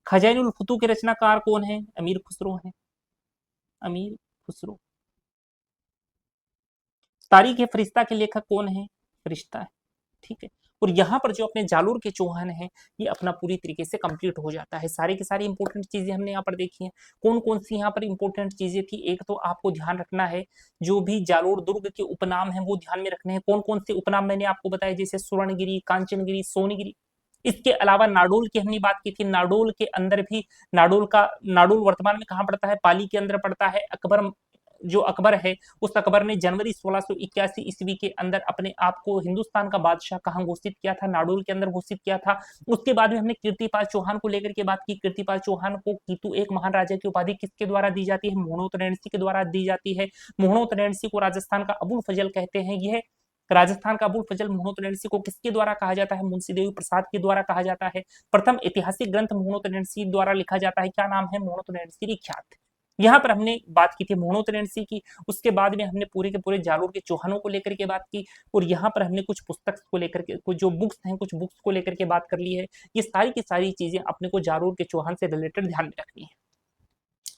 खजाइन उल फुतूह के रचनाकार कौन है, अमीर खुसरो है, अमीर खुसरो। तारीख ए फरिश्ता के लेखक कौन है, फरिश्ता है। ठीक है, और यहाँ पर जो अपने जालोर के चौहान हैं, ये अपना पूरी तरीके से कंप्लीट हो जाता है। सारी की सारी इंपॉर्टेंट चीजें हमने यहाँ पर देखी हैं। कौन कौन सी यहाँ पर इंपॉर्टेंट चीजें थी, एक तो आपको ध्यान रखना है जो भी जालोर दुर्ग के उपनाम हैं वो ध्यान में रखने हैं। कौन कौन से उपनाम मैंने आपको बताया, जैसे सुवर्णगिरी, कांचनगिरी, सोनगिरी। इसके अलावा नाडोल की हमने बात की थी, नाडोल के अंदर भी, नाडोल वर्तमान में कहाँ पड़ता है, पाली के अंदर पड़ता है। अकबर, जो अकबर है, उस अकबर ने जनवरी 1681 ईस्वी के अंदर अपने आप को हिंदुस्तान का बादशाह कहाँ घोषित किया था, नाडोल के अंदर घोषित किया था। उसके बाद में हमने कीर्तिपाल चौहान को लेकर के बात की। कीर्तिपाल चौहान को कीतु एक महान राजा की उपाधि किसके द्वारा दी जाती है, मोहनोत रेणसी के द्वारा दी जाती है। मोहनोत रेणसी को राजस्थान का अबुल फजल कहते हैं। यह राजस्थान का अबुल फजल मोहनोत रेणसी को किसके द्वारा कहा जाता है, मुंशी देवी प्रसाद के द्वारा कहा जाता है। प्रथम ऐतिहासिक ग्रंथ मोहनोत रेणसी द्वारा लिखा जाता है, क्या नाम है, मोहनोत रेणसी ख्यात। यहाँ पर हमने बात की थी मोहनोत रेणसी की। उसके बाद में हमने पूरे के पूरे जालोर के चौहानों को लेकर के बात की, और यहाँ पर हमने कुछ पुस्तक को लेकर के, कुछ जो बुक्स हैं, कुछ बुक्स को लेकर के बात कर ली है। ये सारी की सारी चीजें अपने को जालोर के चौहान से रिलेटेड ध्यान में रखनी है।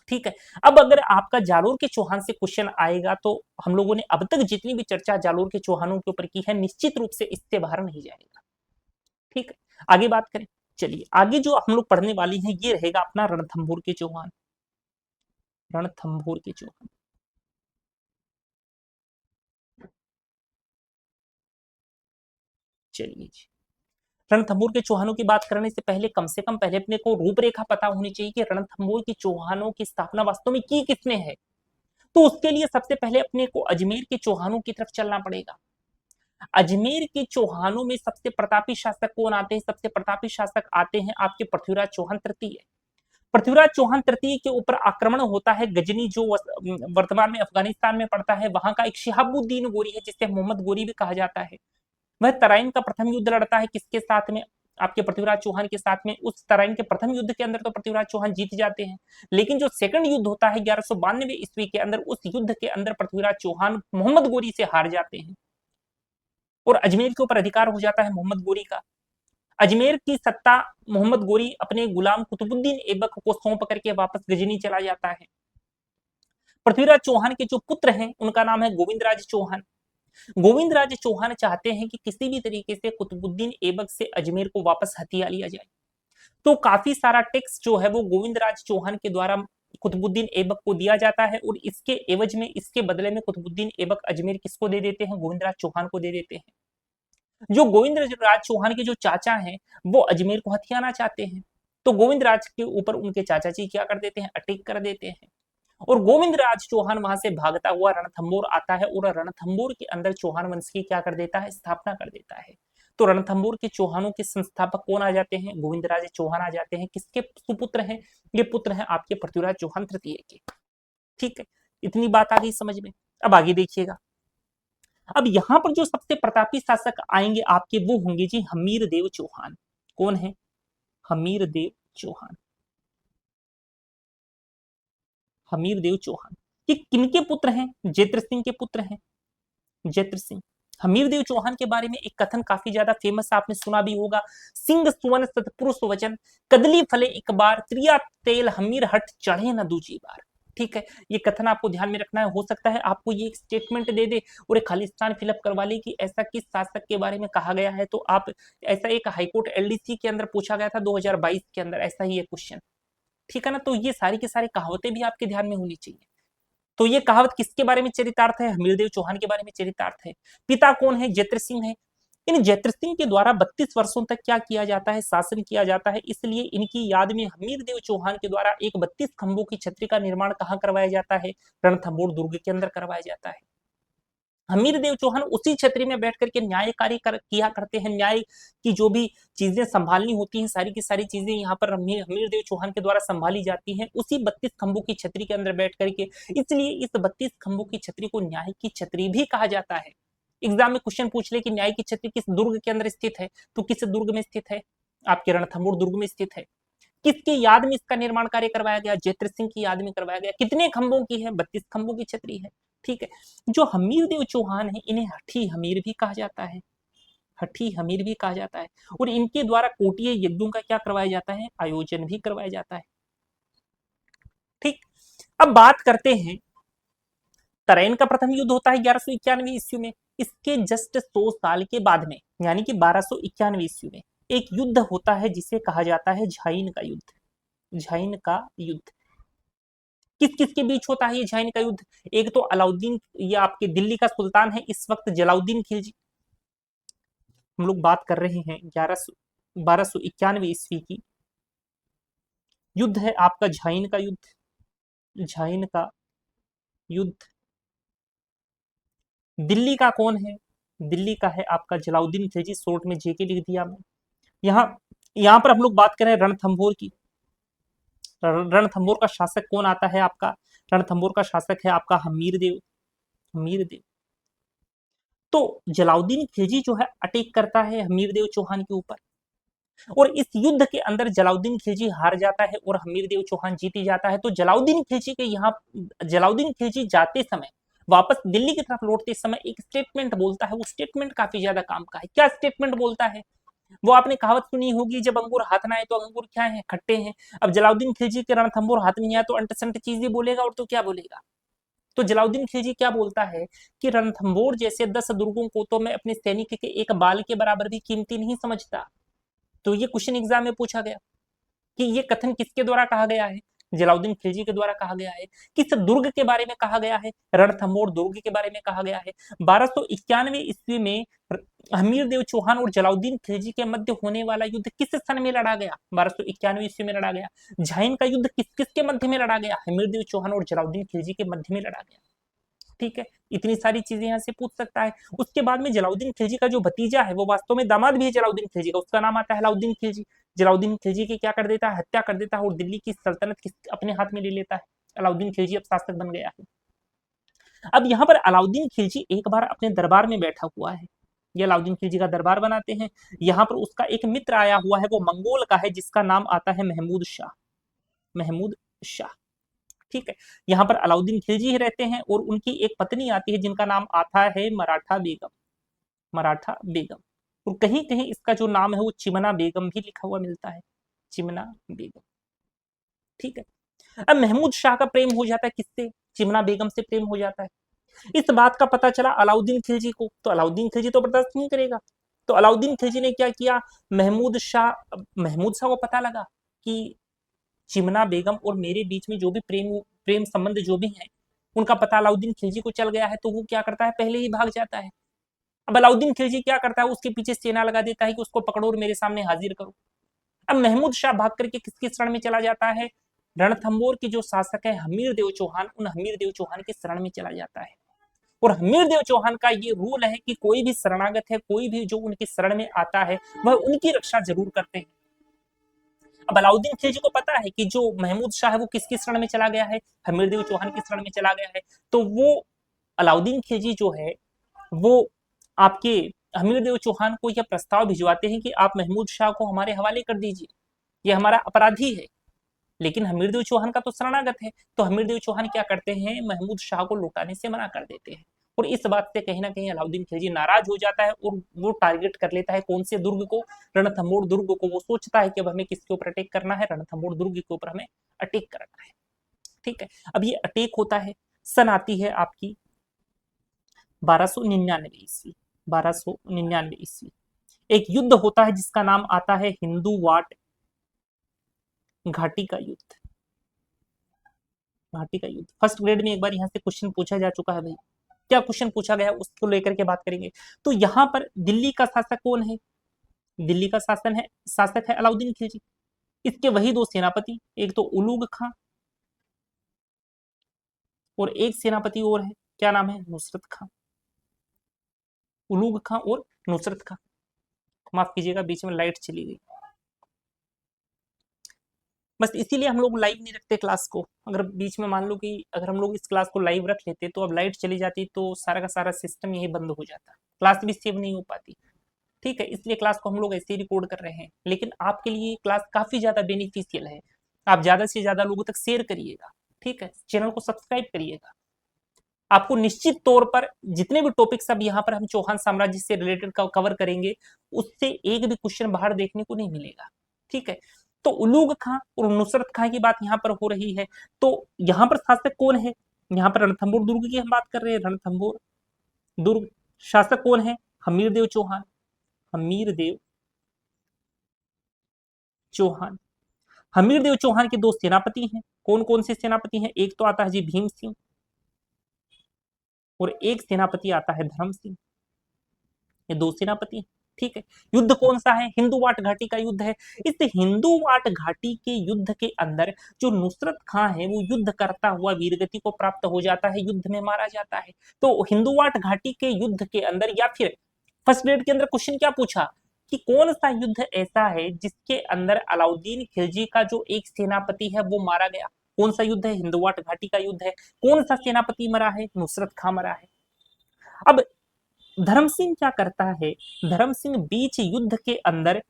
ठीक है, अब अगर आपका जालोर के चौहान से क्वेश्चन आएगा तो हम लोगों ने अब तक जितनी भी चर्चा जालोर के चौहानों के ऊपर की है, निश्चित रूप से इससे बाहर नहीं जाएगा। ठीक है, आगे बात करें। चलिए आगे जो हम लोग पढ़ने वाली हैं, ये रहेगा अपना रणथंभौर के चौहान, रणथंभौर के चौहान। चलिए जी, रणथंभौर के चौहानों की बात करने से पहले कम से कम पहले अपने को रूपरेखा पता होनी चाहिए कि रणथंभौर की चौहानों की स्थापना वास्तव में की किसने है। तो उसके लिए सबसे पहले अपने को अजमेर के चौहानों की तरफ चलना पड़ेगा। अजमेर के चौहानों में सबसे प्रतापी शासक कौन आते हैं, सबसे प्रतापी शासक आते हैं आपके पृथ्वीराज चौहान तृतीय। पृथ्वीराज चौहान तृतीय के ऊपर आक्रमण होता है गजनी, जो वर्तमान में अफगानिस्तान में पड़ता है। वहां का एक शिहाबुद्दीन गोरी है, जिसे मोहम्मद गोरी भी कहा जाता है। वह तराइन का प्रथम युद्ध लड़ता है किसके साथ में, आपके पृथ्वीराज चौहान के साथ में। उस तराइन के प्रथम युद्ध के अंदर तो पृथ्वीराज चौहान जीत जाते हैं, लेकिन जो सेकंड युद्ध होता है 1192 ईस्वी के अंदर, उस युद्ध के अंदर पृथ्वीराज चौहान मोहम्मद गोरी से हार जाते हैं और अजमेर के ऊपर अधिकार हो जाता है मोहम्मद गोरी का। अजमेर की सत्ता मोहम्मद गोरी अपने गुलाम कुतुबुद्दीन ऐबक को सौंप करके वापस गजनी चला जाता है। पृथ्वीराज चौहान के जो पुत्र हैं उनका नाम है गोविंदराज चौहान। गोविंदराज चौहान चाहते हैं कि किसी भी तरीके से कुतुबुद्दीन ऐबक से अजमेर को वापस हथिया लिया जाए। तो काफी सारा टैक्स जो है वो गोविंदराज चौहान के द्वारा कुतुबुद्दीन ऐबक को दिया जाता है, और इसके एवज में, इसके बदले में कुतुबुद्दीन ऐबक अजमेर किसको दे देते हैं, गोविंदराज चौहान को दे देते हैं। जो गोविंदराज चौहान के जो चाचा हैं वो अजमेर को हथियाना चाहते हैं, तो गोविंदराज के ऊपर उनके चाचा जी क्या कर देते हैं, अटैक कर देते हैं, और गोविंदराज चौहान वहां से भागता हुआ रणथंभौर आता है, और रणथंभौर के अंदर चौहान वंश की क्या कर देता है, स्थापना कर देता है। तो रणथंभौर के चौहानों के संस्थापक कौन आ जाते हैं, गोविंदराज चौहान आ जाते हैं। किसके सुपुत्र हैं, ये पुत्र हैं आपके पृथ्वीराज चौहान तृतीय के। ठीक है, इतनी बात आ गई समझ में। अब आगे देखिएगा, अब यहां पर जो सबसे प्रतापी शासक आएंगे आपके, वो होंगे जी हमीर देव चौहान। कौन है, हमीर देव चौहान। हमीर देव चौहान ये किनके पुत्र हैं, जेत्र सिंह के पुत्र हैं। जैत्र सिंह। हमीरदेव चौहान के बारे में एक कथन काफी ज्यादा फेमस आपने सुना भी होगा, सिंह सुवन सतपुरुष वचन, कदली फले एक बार, त्रिया तेल हमीर हट चढ़े न दूजी बार। ठीक है, ये कथन आपको ध्यान में रखना है। हो सकता है आपको ये एक स्टेटमेंट दे दे और एक खालिस्तान फिलअप करवा ले कि ऐसा किस शासक के बारे में कहा गया है, तो आप ऐसा एक हाईकोर्ट एलडीसी के अंदर पूछा गया था 2022 के अंदर, ऐसा ही एक क्वेश्चन। ठीक है ना, तो ये सारी की सारी कहावतें भी आपके ध्यान में होनी चाहिए। तो ये कहावत किसके बारे में चरितार्थ है? हमीरदेव चौहान के बारे में चरितार्थ है। पिता कौन है? जैत्र सिंह है। इन जैत्र सिंह के द्वारा 32 वर्षों तक क्या किया जाता है? शासन किया जाता है। इसलिए इनकी याद में हमीरदेव चौहान के द्वारा एक 32 खंभों की छतरी का निर्माण कहाँ करवाया जाता है? रणथंभौर दुर्ग के अंदर करवाया जाता है। हमीरदेव चौहान उसी छतरी में बैठ करके न्यायकारी किया करते हैं। न्याय की जो भी चीजें संभालनी होती हैं, सारी की सारी चीजें यहाँ पर हमीरदेव चौहान के द्वारा संभाली जाती हैं उसी 32 खंभों की छतरी के अंदर बैठ करके। इसलिए इस 32 खंभों की छतरी को न्याय की छतरी भी कहा जाता है। एग्जाम में क्वेश्चन पूछ ले कि न्याय की छतरी किस दुर्ग के अंदर स्थित है, तो किस दुर्ग में स्थित है? आपके रणथंभौर दुर्ग में स्थित है। किसकी याद में इसका निर्माण कार्य करवाया गया? जैत्र सिंह की याद में करवाया गया। कितने खंभों की है? 32 खंभों की छतरी है। ठीक है, जो हमीरदेव चौहान है इन्हें हठी हमीर भी कहा जाता है। हठी हमीर भी कहा जाता है। और इनके द्वारा कोटीय यज्ञों का क्या करवाया जाता है? आयोजन भी करवाया जाता है। ठीक, अब बात करते हैं, तराइन का प्रथम युद्ध होता है 1191 ईस्वी में। इसके जस्ट 100 साल के बाद में, यानी कि 1291 ईस्वी में एक युद्ध होता है जिसे कहा जाता है झाइन का युद्ध। झाइन का युद्ध किस किस के बीच होता है ये झाइन का युद्ध? एक तो अलाउद्दीन, ये आपके दिल्ली का सुल्तान है इस वक्त, जलाउद्दीन खिलजी। हम लोग बात कर रहे हैं 1291 ईस्वी की। युद्ध है आपका झाइन का युद्ध। झाइन का युद्ध। दिल्ली का कौन है? दिल्ली का है आपका जलाउद्दीन खिलजी। शॉर्ट में जेके लिख दिया मैं। यहाँ यहाँ पर हम लोग बात करें रणथंभौर की। रणथंभौर का शासक कौन आता है आपका? रणथंभौर का शासक है आपका हमीरदेव। हमीरदेव। तो जलाउद्दीन खिलजी जो है अटैक करता है हमीरदेव चौहान के ऊपर, और इस युद्ध के अंदर जलाउद्दीन खिलजी हार जाता है और हमीरदेव चौहान जीती जाता है। तो जलाउद्दीन खिलजी के यहाँ, जलाउद्दीन खिलजी जाते समय, वापस दिल्ली की तरफ लौटते समय एक स्टेटमेंट बोलता है। वो स्टेटमेंट काफी ज्यादा काम का है। क्या स्टेटमेंट बोलता है? वो आपने कहावत सुनी होगी, जब अंगूर हाथ ना आए तो अंगूर क्या है? खट्टे हैं। अब जलाउद्दीन खिलजी के रणथंभौर हाथ में आया तो अंटसंट चीजें बोलेगा, और तो क्या बोलेगा? तो जलाउद्दीन खिलजी क्या बोलता है कि रणथंभौर जैसे 10 दुर्गों को तो मैं अपने सैनिक के एक बाल के बराबर भी कीमती नहीं समझता। तो ये क्वेश्चन एग्जाम में पूछा गया कि ये कथन किसके द्वारा कहा गया है? जलाउद्दीन खिलजी के द्वारा कहा गया है। किस दुर्ग के बारे में कहा गया है? रणथंभौर दुर्ग के बारे में कहा गया है। 1291 ईस्वी में हमीरदेव चौहान और जलाउद्दीन खिलजी के मध्य होने वाला युद्ध किस सन में लड़ा गया? 1291 ईस्वी में लड़ा गया। झाइन का युद्ध किस किस के मध्य में लड़ा गया? हमीरदेव चौहान और जलाउद्दीन खिलजी के मध्य में लड़ा गया। ठीक है, इतनी सारी चीजें यहाँ से पूछ सकता है। उसके बाद में जलाउद्दीन खिलजी का जो भतीजा है, वो वास्तव में दामाद भी है जलाउद्दीन खिलजी का, उसका नाम आता है अलाउद्दीन खिलजी। जलाउद्दीन खिलजी की क्या कर देता है? हत्या कर देता है, और दिल्ली की सल्तनत अपने हाथ में ले लेता है। अलाउद्दीन खिलजी अब शासक बन गया है। अब यहाँ पर अलाउद्दीन खिलजी एक बार अपने दरबार में बैठा हुआ है। ये अलाउद्दीन खिलजी का दरबार बनाते हैं। यहाँ पर उसका एक मित्र आया हुआ है, वो मंगोल का है, जिसका नाम आता है महमूद शाह। महमूद शाह। ठीक है, यहाँ पर अलाउद्दीन खिलजी ही रहते हैं, और उनकी एक पत्नी आती है जिनका नाम आता है मराठा बेगम। मराठा बेगम। और कहीं कहीं इसका जो नाम है वो चिमना बेगम भी लिखा हुआ मिलता है। चिमना बेगम। ठीक है, अब महमूद शाह का प्रेम हो जाता है किससे? चिमना बेगम से प्रेम हो जाता है। इस बात का पता चला अलाउद्दीन खिलजी को, तो अलाउद्दीन खिलजी तो बर्दाश्त नहीं करेगा। तो अलाउद्दीन खिलजी ने क्या किया? महमूद शाह को पता लगा कि चिमना बेगम और मेरे बीच में जो भी प्रेम प्रेम संबंध जो भी है, उनका पता अलाउद्दीन खिलजी को चल गया है। तो वो क्या करता है? पहले ही भाग जाता है। अब अलाउद्दीन खिलजी क्या करता है? उसके पीछे सेना लगा देता है कि उसको पकड़ो और मेरे सामने हाजिर करो। अब महमूद शाह भाग करके किसकी शरण में चला जाता है? रणथंभौर के जो शासक है हमीरदेव चौहान, उन हमीरदेव चौहान की शरण में चला जाता है। और हमीरदेव चौहान का ये रूल है कि कोई भी शरणागत है, कोई भी जो उनकी शरण में आता है, वह उनकी रक्षा जरूर करते हैं। अब अलाउद्दीन खिलजी को पता है कि जो महमूद शाह है वो किसकी शरण में चला गया है? हमीरदेव चौहान की शरण में चला गया है। तो वो अलाउद्दीन खिलजी जो है वो आपके हमीरदेव चौहान को यह प्रस्ताव भिजवाते हैं कि आप महमूद शाह को हमारे हवाले कर दीजिए, ये हमारा अपराधी है। लेकिन हमीरदेव चौहान का तो शरणागत है। तो हमीरदेव चौहान क्या करते हैं? महमूद शाह को लौटाने से मना कर देते हैं। और इस बात से कहीं ना कहीं अलाउद्दीन खिलजी नाराज हो जाता है और वो टारगेट कर लेता है कौन से दुर्ग को, रणथंभौर दुर्ग को। वो सोचता है कि अब हमें किसके ऊपर अटैक करना है, रणथंभौर दुर्ग के ऊपर हमें अटैक करना है। ठीक है, अब ये अटैक होता है, सन आती है आपकी 1299 ईस्वी। 1299 ईस्वी एक युद्ध होता है जिसका नाम आता है हिंदू वाट घाटी का युद्ध। घाटी का युद्ध फर्स्ट ग्रेड में एक बार यहाँ से क्वेश्चन पूछा जा चुका है भाई। क्या क्वेश्चन पूछा गया उसको लेकर के बात करेंगे। तो यहाँ पर दिल्ली का शासक कौन है? दिल्ली का शासक है अलाउद्दीन खिलजी। इसके वही दो सेनापति, एक तो उलूग खां और एक सेनापति और है, क्या नाम है? नुसरत खां। उलूग खां और नुसरत खां। माफ कीजिएगा बीच में लाइट चली गई, बस इसीलिए हम लोग लाइव नहीं रखते क्लास को। अगर बीच में मान लो कि अगर हम लोग इस क्लास को लाइव रख लेते तो अब लाइट चली जाती तो सारा का सारा सिस्टम यही बंद हो जाता, क्लास भी सेव नहीं हो पाती। ठीक है, इसलिए क्लास को हम लोग ऐसे ही रिकॉर्ड कर रहे हैं, लेकिन आपके लिए क्लास काफी ज्यादा बेनिफिशियल है। आप ज्यादा से ज्यादा लोगों तक शेयर करिएगा, ठीक है, चैनल को सब्सक्राइब करिएगा। आपको निश्चित तौर पर जितने भी टॉपिक्स अब यहाँ पर हम चौहान साम्राज्य से रिलेटेड कवर करेंगे उससे एक भी क्वेश्चन बाहर देखने को नहीं मिलेगा। ठीक है, तो उलूग खां और नुसरत खां की बात यहाँ पर हो रही है। तो यहाँ पर शासक कौन है? यहाँ पर रणथंभौर दुर्ग की हम बात कर रहे हैं। रणथंभौर दुर्ग शासक कौन है? हमीरदेव चौहान। हमीरदेव चौहान। हमीरदेव चौहान के दो सेनापति हैं। कौन कौन से सेनापति हैं? एक तो आता है जी भीम सिंह और एक सेनापति आता है धर्म सिंह। ये दो सेनापति। ठीक है, युद्ध कौन सा है? हिंदूवाट घाटी का युद्ध है। इस हिंदूवाट घाटी के युद्ध के अंदर जो नुसरत खां है वो युद्ध करता हुआ वीरगति को प्राप्त हो जाता है, युद्ध में मारा जाता है। तो हिंदूवाट घाटी के युद्ध के अंदर, या फिर फर्स्ट ग्रेड के अंदर क्वेश्चन क्या पूछा कि कौन सा युद्ध ऐसा है जिसके अंदर अलाउद्दीन खिलजी का जो एक सेनापति है वो मारा गया? कौन सा युद्ध है? हिंदूवाट घाटी का युद्ध है। कौन सा सेनापति मरा है? नुसरत खां मरा है। अब धर्म सिंह क्या करता है? धर्म सिंह बीच युद्ध के अंदर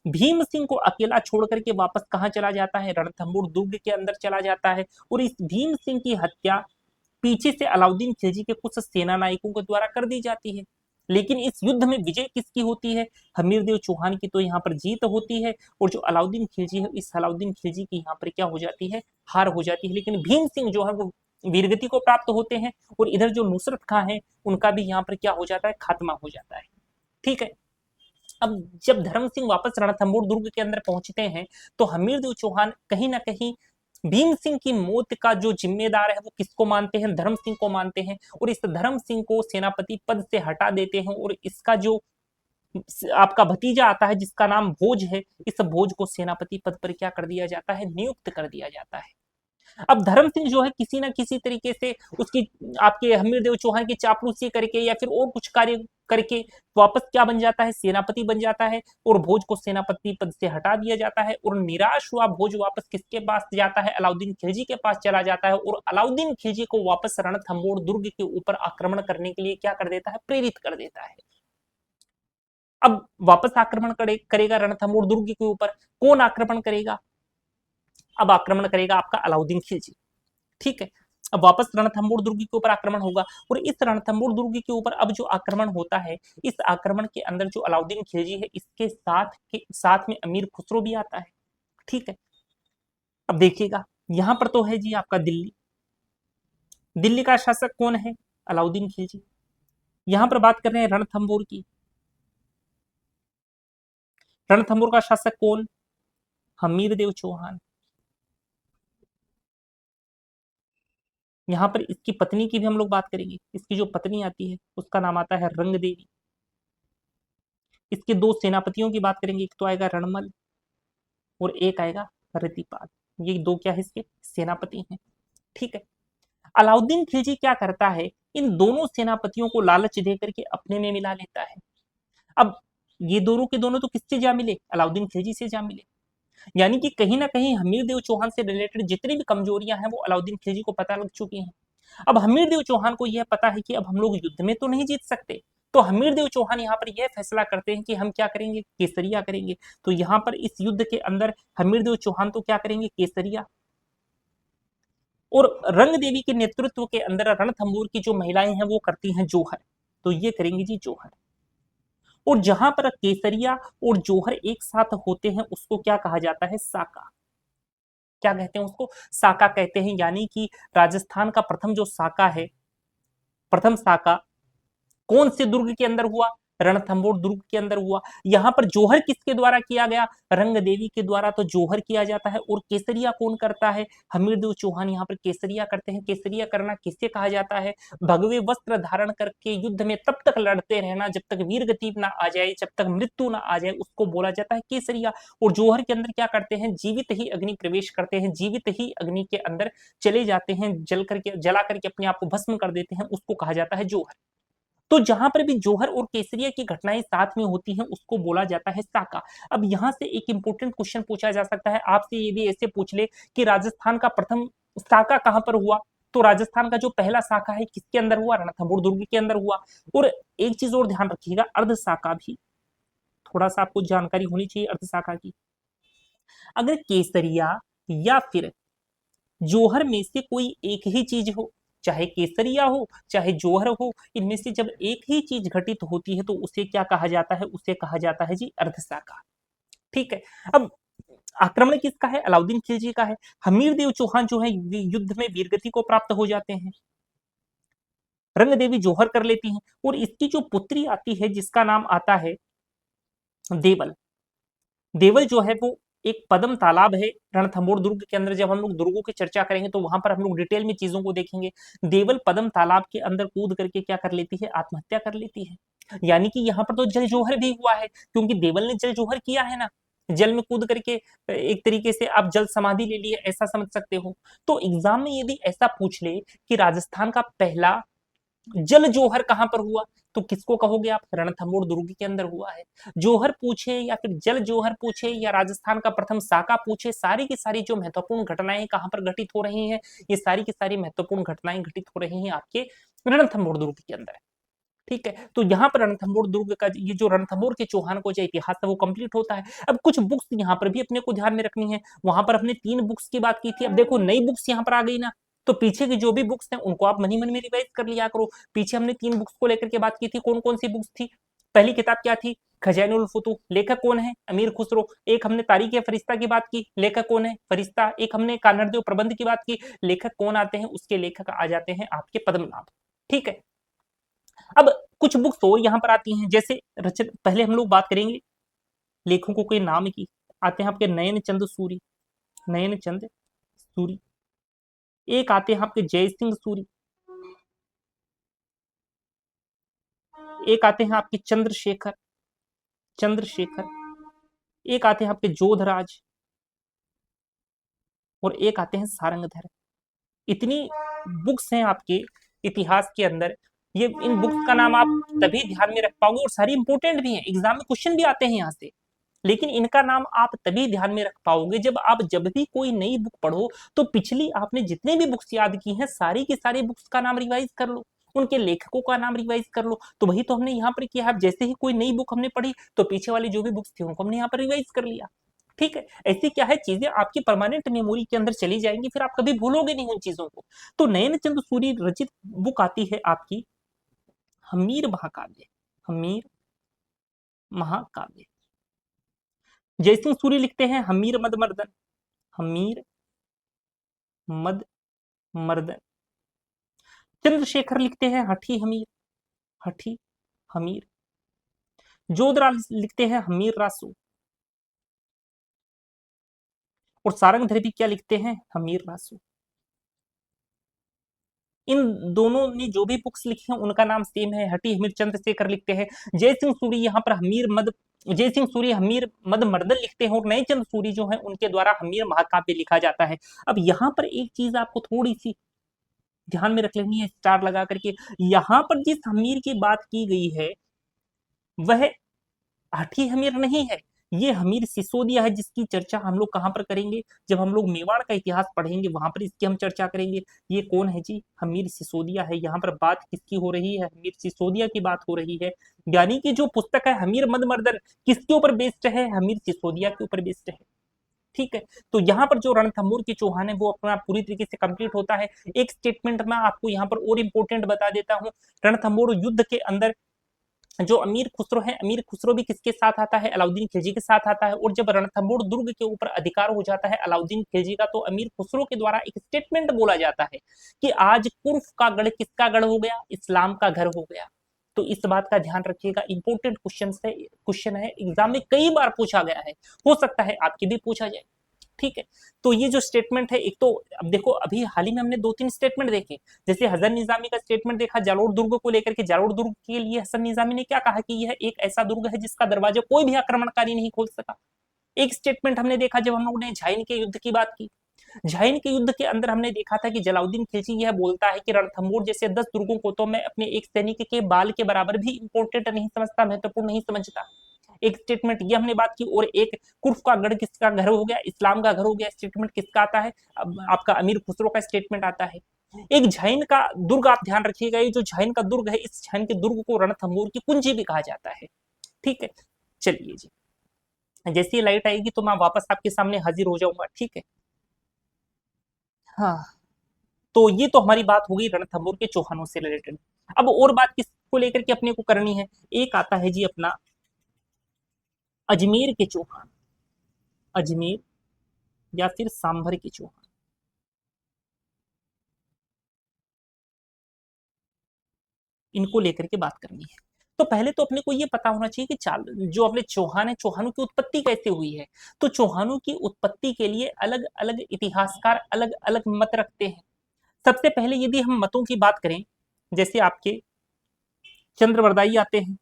भीम सिंह को अकेला छोड़ करके वापस कहां चला जाता है? रणथंभौर दुर्ग के अंदर चला जाता है। और इस भीम सिंह की हत्या पीछे से अलाउद्दीन खिलजी के कुछ सेना नायकों के द्वारा कर दी जाती है। लेकिन इस युद्ध में विजय किसकी होती है? हमीरदेव चौहान की तो यहाँ पर जीत होती है, और जो अलाउद्दीन खिलजी है, इस अलाउद्दीन खिलजी की यहाँ पर क्या हो जाती है? हार हो जाती है। लेकिन भीम सिंह जो है वो वीरगति को प्राप्त होते हैं, और इधर जो नुसरत खां है उनका भी यहाँ पर क्या हो जाता है? खात्मा हो जाता है। ठीक है, अब जब धर्म सिंह वापस रणथंभौर दुर्ग के अंदर पहुंचते हैं तो हमीरदेव चौहान कहीं ना कहीं भीम सिंह की मौत का जो जिम्मेदार है वो किसको मानते हैं? धर्म सिंह को मानते हैं, और इस धर्म सिंह को सेनापति पद से हटा देते हैं, और इसका जो आपका भतीजा आता है जिसका नाम भोज है, इस भोज को सेनापति पद पर क्या कर दिया जाता है? नियुक्त कर दिया जाता है। अब धर्म सिंह जो है किसी ना किसी तरीके से उसकी आपके हमीरदेव चौहान की चापलूसी करके या फिर और कुछ कार्य करके वापस क्या बन जाता है? सेनापति बन जाता है, और भोज को सेनापति पद से हटा दिया जाता है। और निराश हुआ भोज वापस किसके पास जाता है? अलाउद्दीन खिलजी के पास चला जाता है, और अलाउद्दीन खिलजी को वापस रणथंभौर दुर्ग के ऊपर आक्रमण करने के लिए क्या कर देता है? प्रेरित कर देता है। अब वापस आक्रमण करेगा रणथंभौर दुर्ग के ऊपर। कौन आक्रमण करेगा? अब आक्रमण करेगा आपका अलाउद्दीन खिलजी। ठीक है, अब वापस रणथंभौर दुर्ग के ऊपर आक्रमण होगा, और इस रणथंभौर दुर्ग के ऊपर अब जो आक्रमण होता है, इस आक्रमण के अंदर जो अलाउद्दीन खिलजी है इसके साथ में अमीर खुसरो भी आता है। ठीक है, अब देखिएगा यहां पर तो है जी आपका दिल्ली। दिल्ली का शासक कौन है? अलाउद्दीन खिलजी। यहां पर बात कर रहे हैं रणथंभौर की। रणथंभौर का शासक कौन? हमीरदेव चौहान। यहाँ पर इसकी पत्नी की भी हम लोग बात करेंगे। इसकी जो पत्नी आती है उसका नाम आता है रंग देवी। इसके दो सेनापतियों की बात करेंगे, एक तो आएगा रणमल और एक आएगा रतिपाल। ये दो क्या है? इसके सेनापति हैं। ठीक है, अलाउद्दीन खिलजी क्या करता है? इन दोनों सेनापतियों को लालच दे करके अपने में मिला लेता है। अब ये दोनों के दोनों तो किससे जा मिले? अलाउद्दीन खिलजी से जा मिले। यानी कि कहीं ना कहीं हमीरदेव चौहान से रिलेटेड जितनी भी कमजोरियां हैं वो अलाउद्दीन खिलजी को पता लग चुकी हैं। अब हमीरदेव चौहान को यह पता है कि अब हम लोग युद्ध में तो नहीं जीत सकते, तो हमीरदेव चौहान यहाँ पर यह फैसला करते हैं कि हम क्या करेंगे? केसरिया करेंगे। तो यहाँ पर इस युद्ध के अंदर हमीरदेव चौहान तो क्या करेंगे? केसरिया। और रंग देवी के नेतृत्व के अंदर रणथंभौर की जो महिलाएं हैं वो करती हैं जोहर, तो ये करेंगी जी जोहर। और जहां पर केसरिया और जोहर एक साथ होते हैं उसको क्या कहा जाता है, साका। क्या कहते हैं उसको, साका कहते हैं। यानी कि राजस्थान का प्रथम जो साका है, प्रथम साका कौन से दुर्ग के अंदर हुआ, रणथंभौर दुर्ग के अंदर हुआ। यहां पर जोहर किसके द्वारा किया गया, रंग देवी के द्वारा, तो जोहर किया जाता है। और केसरिया कौन करता है, हमीरदेव चौहान यहाँ पर केसरिया करते हैं। केसरिया करना किससे कहा जाता है, भगवे वस्त्र धारण करके युद्ध में तब तक लड़ते रहना जब तक वीर गति ना आ जाए, जब तक मृत्यु ना आ जाए, उसको बोला जाता है केसरिया। और जोहर के अंदर क्या करते हैं, जीवित ही अग्नि प्रवेश करते हैं, जीवित ही अग्नि के अंदर चले जाते हैं, जला करके अपने आप को भस्म कर देते हैं, उसको कहा जाता है जोहर। तो जहां पर भी जोहर और केसरिया की घटनाएं साथ में होती हैं उसको बोला जाता है साका। अब यहां से एक इंपॉर्टेंट क्वेश्चन पूछा जा सकता है आपसे, ये भी ऐसे पूछ ले कि राजस्थान का प्रथम साका कहां पर हुआ, तो राजस्थान का जो पहला साका है किसके अंदर हुआ, रणथंभौर दुर्ग के अंदर हुआ। और एक चीज और ध्यान रखिएगा, अर्ध साका भी थोड़ा सा आपको जानकारी होनी चाहिए अर्ध साका की। अगर केसरिया या फिर जोहर में से कोई एक ही चीज हो, चाहे केसरिया हो चाहे जोहर हो, इनमें से जब एक ही चीज घटित होती है तो उसे क्या कहा जाता है, उसे कहा जाता है जी अर्धसाका। ठीक है। अब आक्रमण किसका है, अलाउद्दीन खिलजी का है। हमीरदेव चौहान जो है युद्ध में वीरगति को प्राप्त हो जाते हैं, रंग देवी जोहर कर लेती हैं। और इसकी जो पुत्री आती है जिसका नाम आता है देवल। देवल जो है वो एक पदम तालाब है रणथंभौर दुर्ग के अंदर। जब हम लोग दुर्गों की चर्चा करेंगे तो वहां पर हम लोग डिटेल में चीजों को देखेंगे। देवल पदम तालाब के अंदर कूद करके क्या कर लेती है, आत्महत्या कर लेती है। यानी कि यहाँ पर तो जल जोहर भी हुआ है, क्योंकि देवल ने जल जोहर किया है ना, जल में कूद करके एक तरीके से आप जल समाधि ले ली है, ऐसा समझ सकते हो। तो एग्जाम में यदि ऐसा पूछ ले कि राजस्थान का पहला जल जोहर कहां पर हुआ, तो किसको कहोगे आप, रणथंभौर दुर्ग के अंदर हुआ है। जोहर पूछे या फिर जल जोहर पूछे या राजस्थान का प्रथम साका पूछे, सारी की सारी जो महत्वपूर्ण घटनाएं कहां पर घटित हो रही हैं, ये सारी की सारी महत्वपूर्ण घटनाएं घटित हो रही हैं आपके रणथंभौर दुर्ग के अंदर। ठीक है, तो यहाँ पर रणथंभौर दुर्ग का ये जो रणथंभौर के चौहान को जो इतिहास है वो कंप्लीट होता है। अब कुछ बुक्स यहाँ पर भी अपने को ध्यान में रखनी है। वहां पर अपने 3 बुक्स की बात की थी, अब देखो नई बुक्स यहाँ पर आ गई ना, तो पीछे की जो भी बुक्स हैं उनको आप मन ही मन में रिवाइज कर लिया करो। पीछे हमने 3 बुक्स को लेकर के बात की थी, कौन कौन सी बुक्स थी। पहली किताब क्या थी, खजानुल फुतूह, लेखक कौन है, अमीर खुसरो। एक हमने तारीख फरिश्ता की बात की, लेखक कौन है, फरिश्ता। एक हमने कान्हड़देव प्रबंध की बात की, लेखक कौन आते हैं, उसके लेखक आ जाते हैं आपके पद्मनाभ। ठीक है। अब कुछ बुक्स और यहाँ पर आती हैं, जैसे रचन, पहले हम लोग बात करेंगे लेखकों के नाम की। आते हैं आपके नयन चंद सूरी, नयन चंद सूरी। एक आते हैं आपके जय सिंह सूरी, एक आते हैं आपके चंद्रशेखर, चंद्रशेखर। एक आते हैं आपके जोधराज, और एक आते हैं सारंगधर। इतनी बुक्स हैं आपके इतिहास के अंदर। ये इन बुक्स का नाम आप तभी ध्यान में रख पाओगे, और सारी इंपोर्टेंट भी हैं, एग्जाम में क्वेश्चन भी आते हैं यहाँ से। लेकिन इनका नाम आप तभी ध्यान में रख पाओगे जब भी कोई नई बुक पढ़ो तो पिछली आपने जितने भी बुक्स याद की हैं सारी की सारी बुक्स का नाम रिवाइज कर लो, उनके लेखकों का नाम रिवाइज कर लो। तो वही तो हमने यहाँ पर किया है। जैसे ही कोई नई बुक हमने पढ़ी तो पीछे वाली जो भी बुक्स थी उनको हमने यहाँ पर रिवाइज कर लिया। ठीक है, ऐसी क्या है, चीजें आपकी परमानेंट मेमोरी के अंदर चली जाएंगी, फिर आप कभी भूलोगे नहीं उन चीजों को। तो नयन चंद सूरी रचित बुक आती है आपकी हमीर महाकाव्य, हमीर महाकाव्य। जयसिंह सूरी लिखते हैं हमीर मद मर्दन, हमीर मद मर्दन। चंद्रशेखर लिखते हैं हठी हमीर, हठी हमीर। जोधराज लिखते हैं हमीर रासू, और सारंगधर भी क्या लिखते हैं, हमीर रासू। इन दोनों ने जो भी बुक्स लिखी हैं उनका नाम सेम है, हठी हमीर। चंद्रशेखर लिखते हैं, जयसिंह सूरी यहाँ पर हमीर मद, जयसिंह सूरी हमीर मद मर्दन लिखते हैं, और नए चंद सूरी जो है उनके द्वारा हमीर महाकाव्य लिखा जाता है। अब यहाँ पर एक चीज आपको थोड़ी सी ध्यान में रख लेनी है स्टार लगा करके, यहाँ पर जिस हमीर की बात की गई है वह हठी हमीर नहीं है, ये हमीर सिसोदिया है, जिसकी चर्चा हम लोग कहां पर करेंगे, जब हम लोग मेवाड़ का इतिहास पढ़ेंगे वहां पर इसकी हम चर्चा करेंगे। ये कौन है जी, हमीर सिसोदिया है। यहाँ पर बात किसकी हो रही है, हमीर सिसोदिया की बात हो रही है। यानी कि जो पुस्तक है हमीर मद मर्दन किसके ऊपर बेस्ड है, हमीर सिसोदिया के ऊपर बेस्ड है। ठीक है, तो यहाँ पर जो रणथंभौर के चौहान है वो अपना पूरी तरीके से कंप्लीट होता है। एक स्टेटमेंट मैं आपको यहाँ पर और इंपॉर्टेंट बता देता हूँ। रणथंभौर युद्ध के अंदर जो अमीर खुसरो है, अमीर खुसरो भी किसके साथ आता है? अलाउद्दीन खिलजी के साथ आता है। और जब रणथंभौर दुर्ग के ऊपर अधिकार हो जाता है अलाउद्दीन खिलजी का, तो अमीर खुसरो के द्वारा एक स्टेटमेंट बोला जाता है कि आज कुर्फ का गढ़ किसका गढ़ हो गया? इस्लाम का घर हो गया। तो इस बात का ध्यान रखिएगा, इंपॉर्टेंट क्वेश्चन है, एग्जाम में कई बार पूछा गया है, हो सकता है आपके भी पूछा जाए। ठीक है, तो ये जो स्टेटमेंट है, एक तो अब देखो अभी हाल ही में हमने 2-3 स्टेटमेंट देखे। जैसे हसन निजामी का स्टेटमेंट देखा जालोर दुर्ग को लेकर के। जालोर दुर्ग के लिए हसन निजामी ने क्या कहा कि यह एक ऐसा दुर्ग है जिसका दरवाजा कोई भी आक्रमणकारी नहीं खोल सका। एक स्टेटमेंट हमने देखा जब हम लोगों ने झाइन के युद्ध की बात की। झाइन के युद्ध के अंदर हमने देखा था कि जलाउद्दीन खिलजी यह बोलता है कि रणथंभौर जैसे 10 दुर्गों को तो मैं अपने एक सैनिक के बाल के बराबर भी इंपॉर्टेंट नहीं समझता, महत्वपूर्ण नहीं समझता। एक स्टेटमेंट ये हमने बात की। और एक कुर्फ का गढ़ किसका घर हो गया? इस्लाम का घर हो गया। स्टेटमेंट किसका आता है? अब आपका अमीर खुसरो का स्टेटमेंट आता है। एक झाइन का दुर्ग, आप ध्यान रखिएगा, ये जो झाइन का दुर्ग है, इस झाइन के दुर्ग को रणथंभौर की कुंजी भी कहा जाता है। ठीक है, चलिए जी, जैसे ही लाइट आएगी तो मैं वापस आपके सामने हाजिर हो जाऊंगा। ठीक है, हाँ, तो ये तो हमारी बात हो गई रणथंभौर के चौहानों से रिलेटेड। अब और बात किसको लेकर के अपने को करनी है? एक आता है जी अपना अजमेर के चौहान, अजमेर या फिर सांभर के चौहान। इनको लेकर के बात करनी है। तो पहले तो अपने को ये पता होना चाहिए कि चाल जो अपने चौहान है, चौहानों की उत्पत्ति कैसे हुई है। तो चौहानों की उत्पत्ति के लिए अलग अलग इतिहासकार अलग अलग मत रखते हैं। सबसे पहले यदि हम मतों की बात करें, जैसे आपके चंद्रवरदाई आते हैं,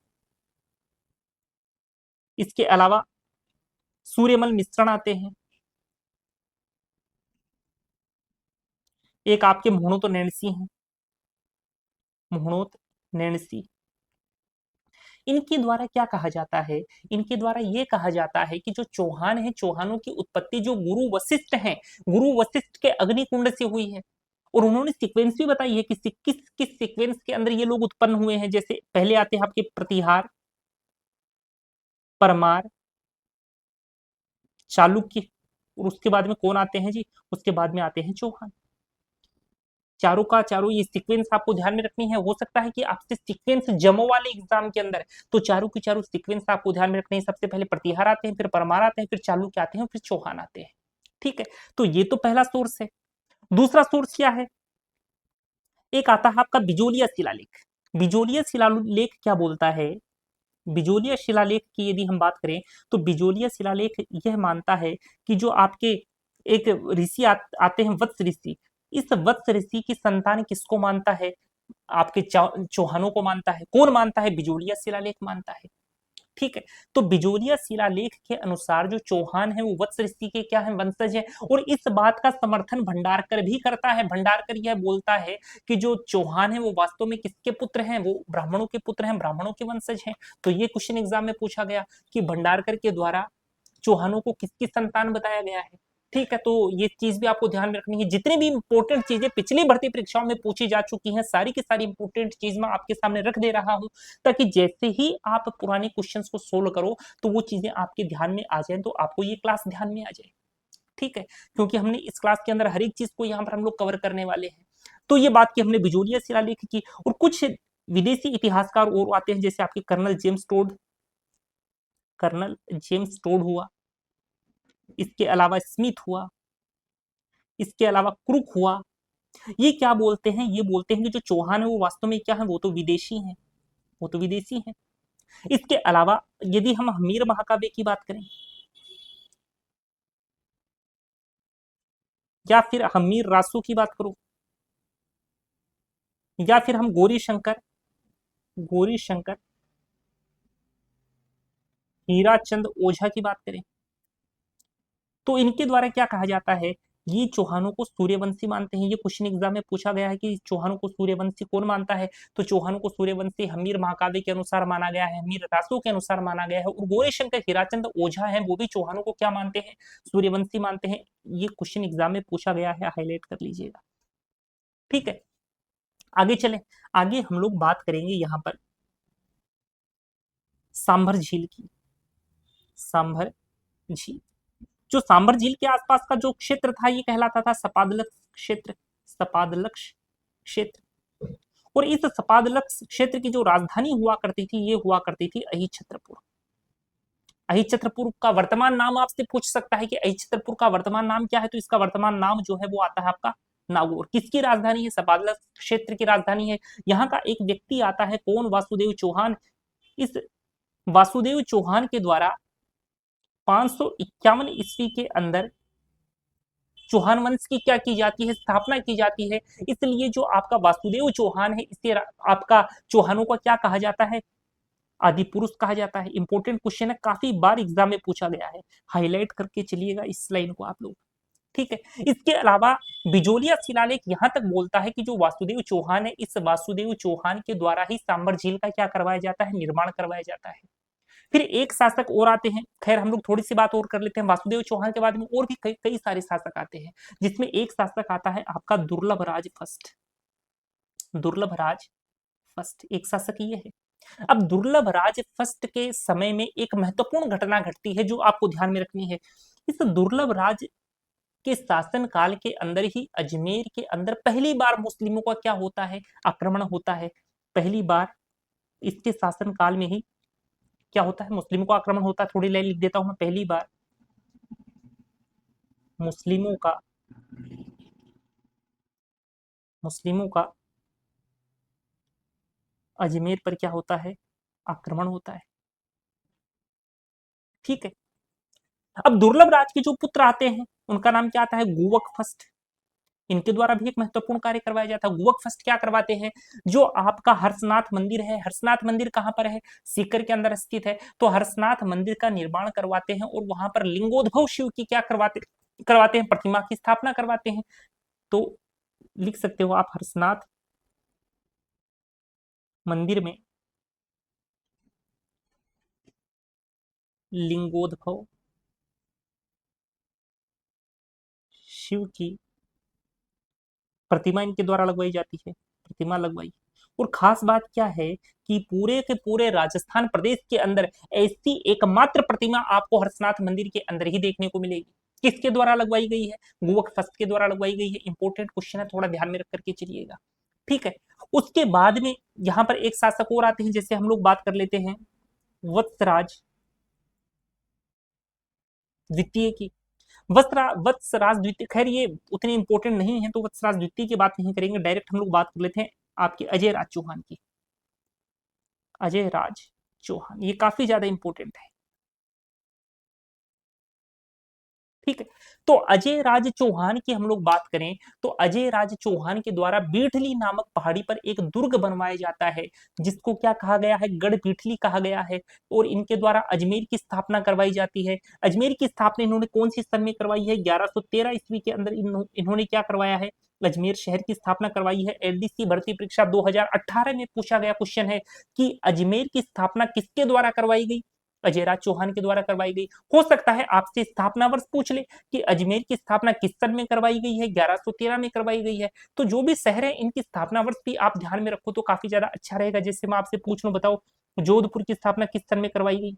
इसके अलावा सूर्यमल मिश्रण आते हैं, एक आपके मुहणोत नैणसी हैं, मुहणोत नैणसी। इनके द्वारा क्या कहा जाता है? इनके द्वारा ये कहा जाता है कि जो चौहान है, चौहानों की उत्पत्ति जो गुरु वशिष्ठ हैं, गुरु वशिष्ठ के अग्निकुंड से हुई है। और उन्होंने सीक्वेंस भी बताई है कि किस किस सीक्वेंस के अंदर ये लोग उत्पन्न हुए हैं। जैसे पहले आते हैं आपके प्रतिहार, परमार, चालुक्य, और उसके बाद में कौन आते हैं जी? उसके बाद में आते हैं चौहान। चारों का चारों ये सीक्वेंस आपको ध्यान में रखनी है। हो सकता है कि आपसे सीक्वेंस जमो वाले एग्जाम के अंदर, तो चारों की चारों सीक्वेंस आपको ध्यान में रखनी है। सबसे पहले प्रतिहार आते हैं, फिर परमार आते हैं, फिर चालुक्य आते हैं, फिर चौहान आते हैं। ठीक है, तो ये तो पहला सोर्स है। दूसरा सोर्स क्या है? एक आता है आपका बिजोलिया शिलालेख। बिजोलिया शिलालेख क्या बोलता है? बिजोलिया शिलालेख की यदि हम बात करें, तो बिजोलिया शिलालेख यह मानता है कि जो आपके एक ऋषि आते हैं, वत्स ऋषि, इस वत्स ऋषि की संतान किसको मानता है? आपके चौहानों को मानता है। कौन मानता है? बिजोलिया शिलालेख मानता है। ठीक है, तो बिजोलिया शिलालेख के अनुसार जो चौहान है वो वत्स ऋषि के क्या है? वंशज है। और इस बात का समर्थन भंडारकर भी करता है। भंडारकर यह बोलता है कि जो चौहान है वो वास्तव में किसके पुत्र हैं? वो ब्राह्मणों के पुत्र हैं, ब्राह्मणों के वंशज हैं। तो ये क्वेश्चन एग्जाम में पूछा गया कि भंडारकर के द्वारा चौहानों को किसकी संतान बताया गया है। ठीक है, तो ये चीज भी आपको ध्यान में रखनी है। जितनी भी इंपॉर्टेंट चीजें पिछली भर्ती परीक्षाओं में पूछी जा चुकी हैं, सारी की सारी इंपॉर्टेंट चीज मैं आपके सामने रख दे रहा हूं, ताकि जैसे ही आप पुराने क्वेश्चंस को सोल्व करो तो वो चीजें आपके ध्यान में आ जाए, तो आपको ये क्लास ध्यान में आ जाए। ठीक है, क्योंकि हमने इस क्लास के अंदर हर एक चीज को यहाँ पर हम लोग कवर करने वाले हैं। तो ये बात की हमने बिजोलिया शिलालेख की। और कुछ विदेशी इतिहासकार और आते हैं, जैसे आपके colonel James Tod, colonel James Tod हुआ, इसके अलावा स्मिथ हुआ, इसके अलावा क्रुक हुआ। ये क्या बोलते हैं? ये बोलते हैं कि जो चौहान है वो वास्तव में क्या है? वो तो विदेशी हैं, वो तो विदेशी हैं। इसके अलावा यदि हम हमीर महाकाव्य की बात करें, या फिर हमीर रासू की बात करो, या फिर हम गौरी शंकर, गौरी शंकर हीराचंद ओझा की बात करें, तो इनके द्वारा क्या कहा जाता है? ये चौहानों को सूर्यवंशी मानते हैं। ये क्वेश्चन एग्जाम में पूछा गया है कि चौहानों को सूर्यवंशी कौन मानता है? तो चौहानों को सूर्यवंशी हमीर महाकाव्य के अनुसार माना गया है, हमीर रासो के अनुसार माना गया है। और गौरीशंकर हीराचंद ओझा है, वो भी चौहानों को क्या मानते हैं? सूर्यवंशी मानते हैं। ये क्वेश्चन एग्जाम में पूछा गया है, हाईलाइट कर लीजिएगा। ठीक है, आगे चले। आगे हम लोग बात करेंगे यहाँ पर सांभर झील की, सांभर झील। जो सांभर झील के आसपास का जो क्षेत्र था ये कहलाता था सपादलक्ष क्षेत्र, सपादलक्ष क्षेत्र। और इस सपादलक्ष क्षेत्र की जो राजधानी हुआ करती थी ये हुआ करती थी अहिछत्रपुर। अहिछत्रपुर का वर्तमान नाम आपसे पूछ सकता है कि अहिछत्रपुर का वर्तमान नाम क्या है, तो इसका वर्तमान नाम जो है वो आता है आपका नागौर। किसकी राजधानी है? सपादलक्ष क्षेत्र की राजधानी है। यहाँ का एक व्यक्ति आता है, कौन? वासुदेव चौहान। इस वासुदेव चौहान के द्वारा 551 ईस्वी के अंदर चौहान वंश की क्या की जाती है? स्थापना की जाती है। इसलिए जो आपका वासुदेव चौहान है इसे आपका चौहानों का क्या कहा जाता है? आदि पुरुष कहा जाता है। इंपॉर्टेंट क्वेश्चन है, काफी बार एग्जाम में पूछा गया है, हाईलाइट करके चलिएगा इस लाइन को आप लोग। ठीक है, इसके अलावा बिजोलिया शिलालेख यहां तक बोलता है कि जो वासुदेव चौहान है, इस वासुदेव चौहान के द्वारा ही सांबर झील का क्या करवाया जाता है? निर्माण करवाया जाता है। फिर एक शासक और आते हैं, खैर हम लोग थोड़ी सी बात और कर लेते हैं। वासुदेव चौहान के बाद में और भी कई सारे शासक आते हैं, जिसमें एक शासक आता है आपका दुर्लभ राज फर्स्ट। दुर्लभ राज फर्स्ट एक शासक ये है। अब दुर्लभ राज फर्स्ट के समय में एक महत्वपूर्ण घटना घटती है जो आपको ध्यान में रखनी है। इस दुर्लभ राज के शासन काल के अंदर ही अजमेर के अंदर पहली बार मुस्लिमों का क्या होता है? आक्रमण होता है। पहली बार इसके शासन काल में ही क्या होता है? मुस्लिमों का आक्रमण होता है। थोड़ी लाइन लिख देता हूं मैं, पहली बार मुस्लिमों का अजमेर पर क्या होता है? आक्रमण होता है। ठीक है, अब दुर्लभ राज के जो पुत्र आते हैं उनका नाम क्या आता है? गुवक फर्स्ट। इनके द्वारा भी एक महत्वपूर्ण कार्य करवाया जाता है। गुवक फर्स्ट क्या करवाते हैं? जो आपका हर्षनाथ मंदिर है, हर्षनाथ मंदिर कहां पर है? सीकर के अंदर स्थित है। तो हर्षनाथ मंदिर का निर्माण करवाते हैं और वहां पर लिंगोद्भव शिव की क्या करवाते हैं? प्रतिमा की स्थापना करवाते हैं। तो लिख सकते हो आप, हर्षनाथ मंदिर में लिंगोद्भव शिव की प्रतिमा इनके द्वारा लगवाई जाती है। प्रतिमा लगवाई। और खास बात क्या है कि पूरे के पूरे राजस्थान प्रदेश के अंदर ऐसी एकमात्र प्रतिमा आपको हर्षनाथ मंदिर के अंदर ही देखने को मिलेगी। किसके द्वारा लगवाई गई है? गुवक फर्स्ट के द्वारा लगवाई गई है। इंपॉर्टेंट क्वेश्चन है, थोड़ा ध्यान में रख करके चलिएगा। ठीक है, उसके बाद में यहाँ पर एक शासक और आते हैं, जैसे हम लोग बात कर लेते हैं वत्सराज द्वितीय की। वत्सराज द्वितीय, खैर ये उतने इंपॉर्टेंट नहीं है तो वत्सराज द्वितीय की बात नहीं करेंगे, डायरेक्ट हम लोग बात कर लेते हैं आपके अजय राज चौहान की। अजय राज चौहान ये काफी ज्यादा इंपॉर्टेंट है। ठीक है, तो अजय राज चौहान की हम लोग बात करें तो अजय राज चौहान के द्वारा बीठली नामक पहाड़ी पर एक दुर्ग बनवाया जाता है, जिसको क्या कहा गया है? गढ़ बीठली कहा गया है। और इनके द्वारा अजमेर की स्थापना करवाई जाती है। अजमेर की स्थापना इन्होंने कौन सी सन में करवाई है? 1113 ईस्वी के अंदर इन्होंने क्या करवाया है? अजमेर शहर की स्थापना करवाई है। एलडीसी भर्ती परीक्षा 2018 में पूछा गया क्वेश्चन है कि अजमेर की स्थापना किसके द्वारा करवाई गई? अजयराज चौहान के द्वारा करवाई गई। हो सकता है आपसे स्थापना वर्ष पूछ ले कि अजमेर की स्थापना किस सन में करवाई गई है? 1113 में करवाई गई है। तो जो भी शहर है इनकी स्थापना वर्ष भी आप ध्यान में रखो तो काफी ज्यादा अच्छा रहेगा। जैसे मैं आपसे पूछ लूं, बताओ जोधपुर की स्थापना किस सन में करवाई गई?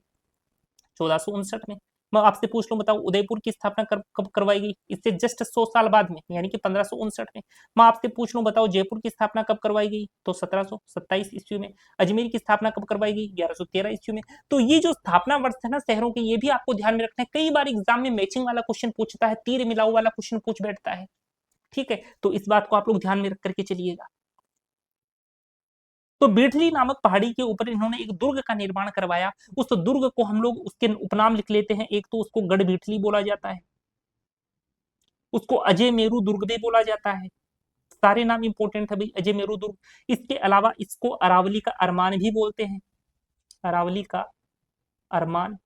1459 में। मैं आपसे पूछ लूं, बताओ उदयपुर की स्थापना कब करवाई गई? इससे जस्ट 100 साल बाद में, यानी कि 1559 में। मैं आपसे पूछ लूं, बताओ जयपुर की स्थापना कब करवाई गई? तो 1727 ईस्वी में। अजमेर की स्थापना कब करवाई गई? 1113 ईस्वी में। तो ये जो स्थापना वर्ष है ना शहरों के, ये भी आपको ध्यान में रखना है। कई बार एग्जाम में मैचिंग वाला क्वेश्चन पूछता है, तीर मिलाऊ वाला क्वेश्चन पूछ बैठता है। ठीक है, तो इस बात को आप लोग ध्यान में रख करके चलिएगा। तो बीठली नामक पहाड़ी के ऊपर इन्होंने एक दुर्ग का निर्माण करवाया। उस दुर्ग को हम लोग उसके उपनाम लिख लेते हैं। एक तो उसको गढ़ बीठली बोला जाता है, उसको अजय मेरू दुर्ग भी बोला जाता है। सारे नाम इंपॉर्टेंट है भाई, अजय मेरू दुर्ग। इसके अलावा इसको अरावली का अरमान भी बोलते हैं। अरावली का अरमान।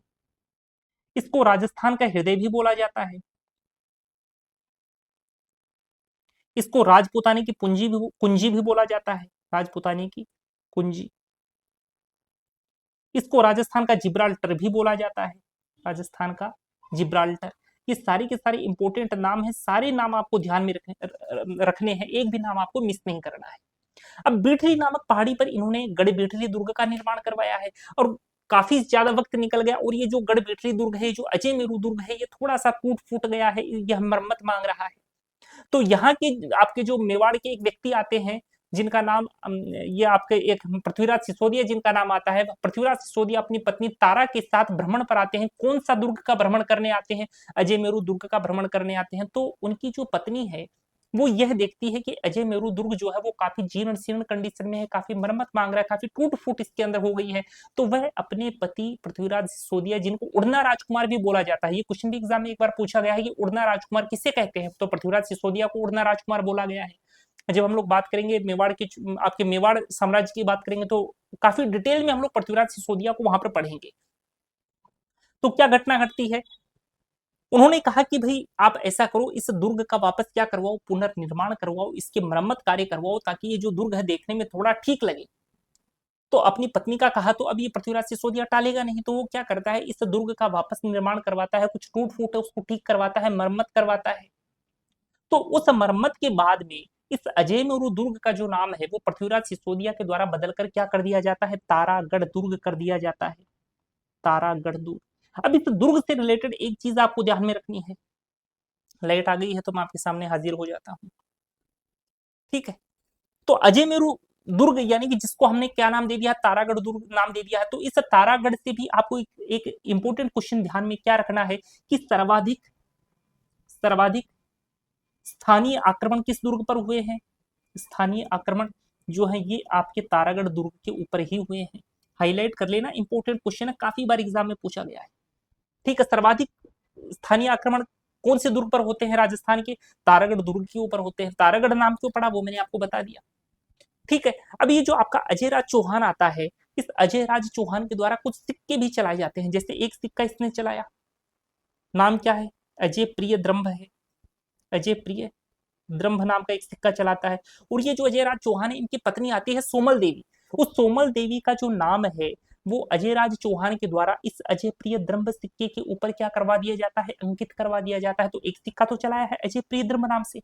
इसको राजस्थान का हृदय भी बोला जाता है। इसको राजपुतानी की कुंजी भी बोला जाता है। राजपुतानी की कुंजी। इसको राजस्थान का जिब्राल्टर भी बोला जाता है। राजस्थान का जिब्राल्टर। ये सारी के सारे इंपॉर्टेंट नाम है। सारे नाम आपको ध्यान में रखने हैं, एक भी नाम आपको मिस नहीं करना है। अब बीठली नामक पहाड़ी पर इन्होंने गढ़ बीठली दुर्ग का निर्माण करवाया है। और काफी ज्यादा वक्त निकल गया और ये जो गढ़बेटरी दुर्ग है, जो अजय मेरू दुर्ग है, ये थोड़ा सा टूट फूट गया है, यह मरम्मत मांग रहा है। तो यहाँ के आपके जो मेवाड़ के एक व्यक्ति आते हैं जिनका नाम ये आपके एक पृथ्वीराज सिसोदिया जिनका नाम आता है। पृथ्वीराज सिसोदिया अपनी पत्नी तारा के साथ भ्रमण पर आते हैं। कौन सा दुर्ग का भ्रमण करने आते हैं? अजय मेरू दुर्ग का भ्रमण करने आते हैं। तो उनकी जो पत्नी है वो यह देखती है कि अजय मेरू दुर्ग जो है वो काफी जीर्ण शीर्ण कंडीशन में है, काफी मरम्मत मांग रहा है, काफी टूट फूट इसके अंदर हो गई है। तो वह अपने पति पृथ्वीराज सिसोदिया, जिनको उड़ना राजकुमार भी बोला जाता है, ये क्वेश्चन भी एग्जाम में एक बार पूछा गया है कि उड़ना राजकुमार किसे कहते हैं, तो पृथ्वीराज सिसोदिया को उड़ना राजकुमार बोला गया है। जब हम लोग बात करेंगे मेवाड़ के, आपके मेवाड़ साम्राज्य की बात करेंगे तो काफी डिटेल में हम लोग पृथ्वीराज सिसोदिया को वहां पर पढ़ेंगे। तो क्या घटना घटती है? उन्होंने कहा कि भाई आप ऐसा करो, इस दुर्ग का वापस क्या करवाओ, पुनर्निर्माण करवाओ, इसके मरम्मत कार्य करवाओ, ताकि ये जो दुर्ग है देखने में थोड़ा ठीक लगे। तो अपनी पत्नी का कहा तो अब ये पृथ्वीराज सिसोदिया टालेगा नहीं, तो वो क्या करता है, इस दुर्ग का वापस निर्माण करवाता है, कुछ टूट फूट है उसको ठीक करवाता है, मरम्मत करवाता है। तो उस मरम्मत के बाद में इस अजय मेरू दुर्ग का जो नाम है वो पृथ्वीराज सिसोदिया के द्वारा बदलकर क्या कर दिया जाता है, तारागढ़ दुर्ग कर दिया जाता है। तारागढ़ दुर्ग। अब इस दुर्ग से रिलेटेड एक चीज आपको ध्यान में रखनी है। लाइट आ गई है तो मैं आपके सामने हाजिर हो जाता हूँ। ठीक है, तो अजय मेरू दुर्ग यानी कि जिसको हमने क्या नाम दे दिया, तारागढ़ दुर्ग नाम दे दिया है। तो इस तारागढ़ से भी आपको एक इंपॉर्टेंट क्वेश्चन ध्यान में क्या रखना है कि सर्वाधिक सर्वाधिक स्थानीय आक्रमण किस दुर्ग पर हुए हैं? स्थानीय आक्रमण जो है ये आपके तारागढ़ दुर्ग के ऊपर ही हुए हैं। हाईलाइट कर लेना, इंपॉर्टेंट क्वेश्चन है, काफी बार एग्जाम में पूछा गया है। ठीक है, सर्वाधिक स्थानीय आक्रमण कौन से दुर्ग पर होते हैं राजस्थान के? तारागढ़ दुर्ग के ऊपर होते हैं। तारागढ़ नाम क्यों पड़ा वो मैंने आपको बता दिया। ठीक है, अब ये जो आपका अजय राज चौहान आता है, इस अजय राज चौहान के द्वारा कुछ सिक्के भी चलाए जाते हैं। जैसे एक सिक्का इसने चलाया, नाम क्या है? अजय प्रिय द्रंभ है। अजय प्रिय द्रंभ नाम का एक सिक्का चलाता है। और ये जो अजय राज चौहान है, इनकी पत्नी आती है सोमल देवी। उस सोमल देवी का जो नाम है वो अजय राज चौहान के द्वारा इस अजय प्रिय द्रंभ सिक्के के ऊपर क्या करवा दिया जाता है, अंकित करवा दिया जाता है। तो एक सिक्का तो चलाया है अजय प्रिय द्रंभ नाम से,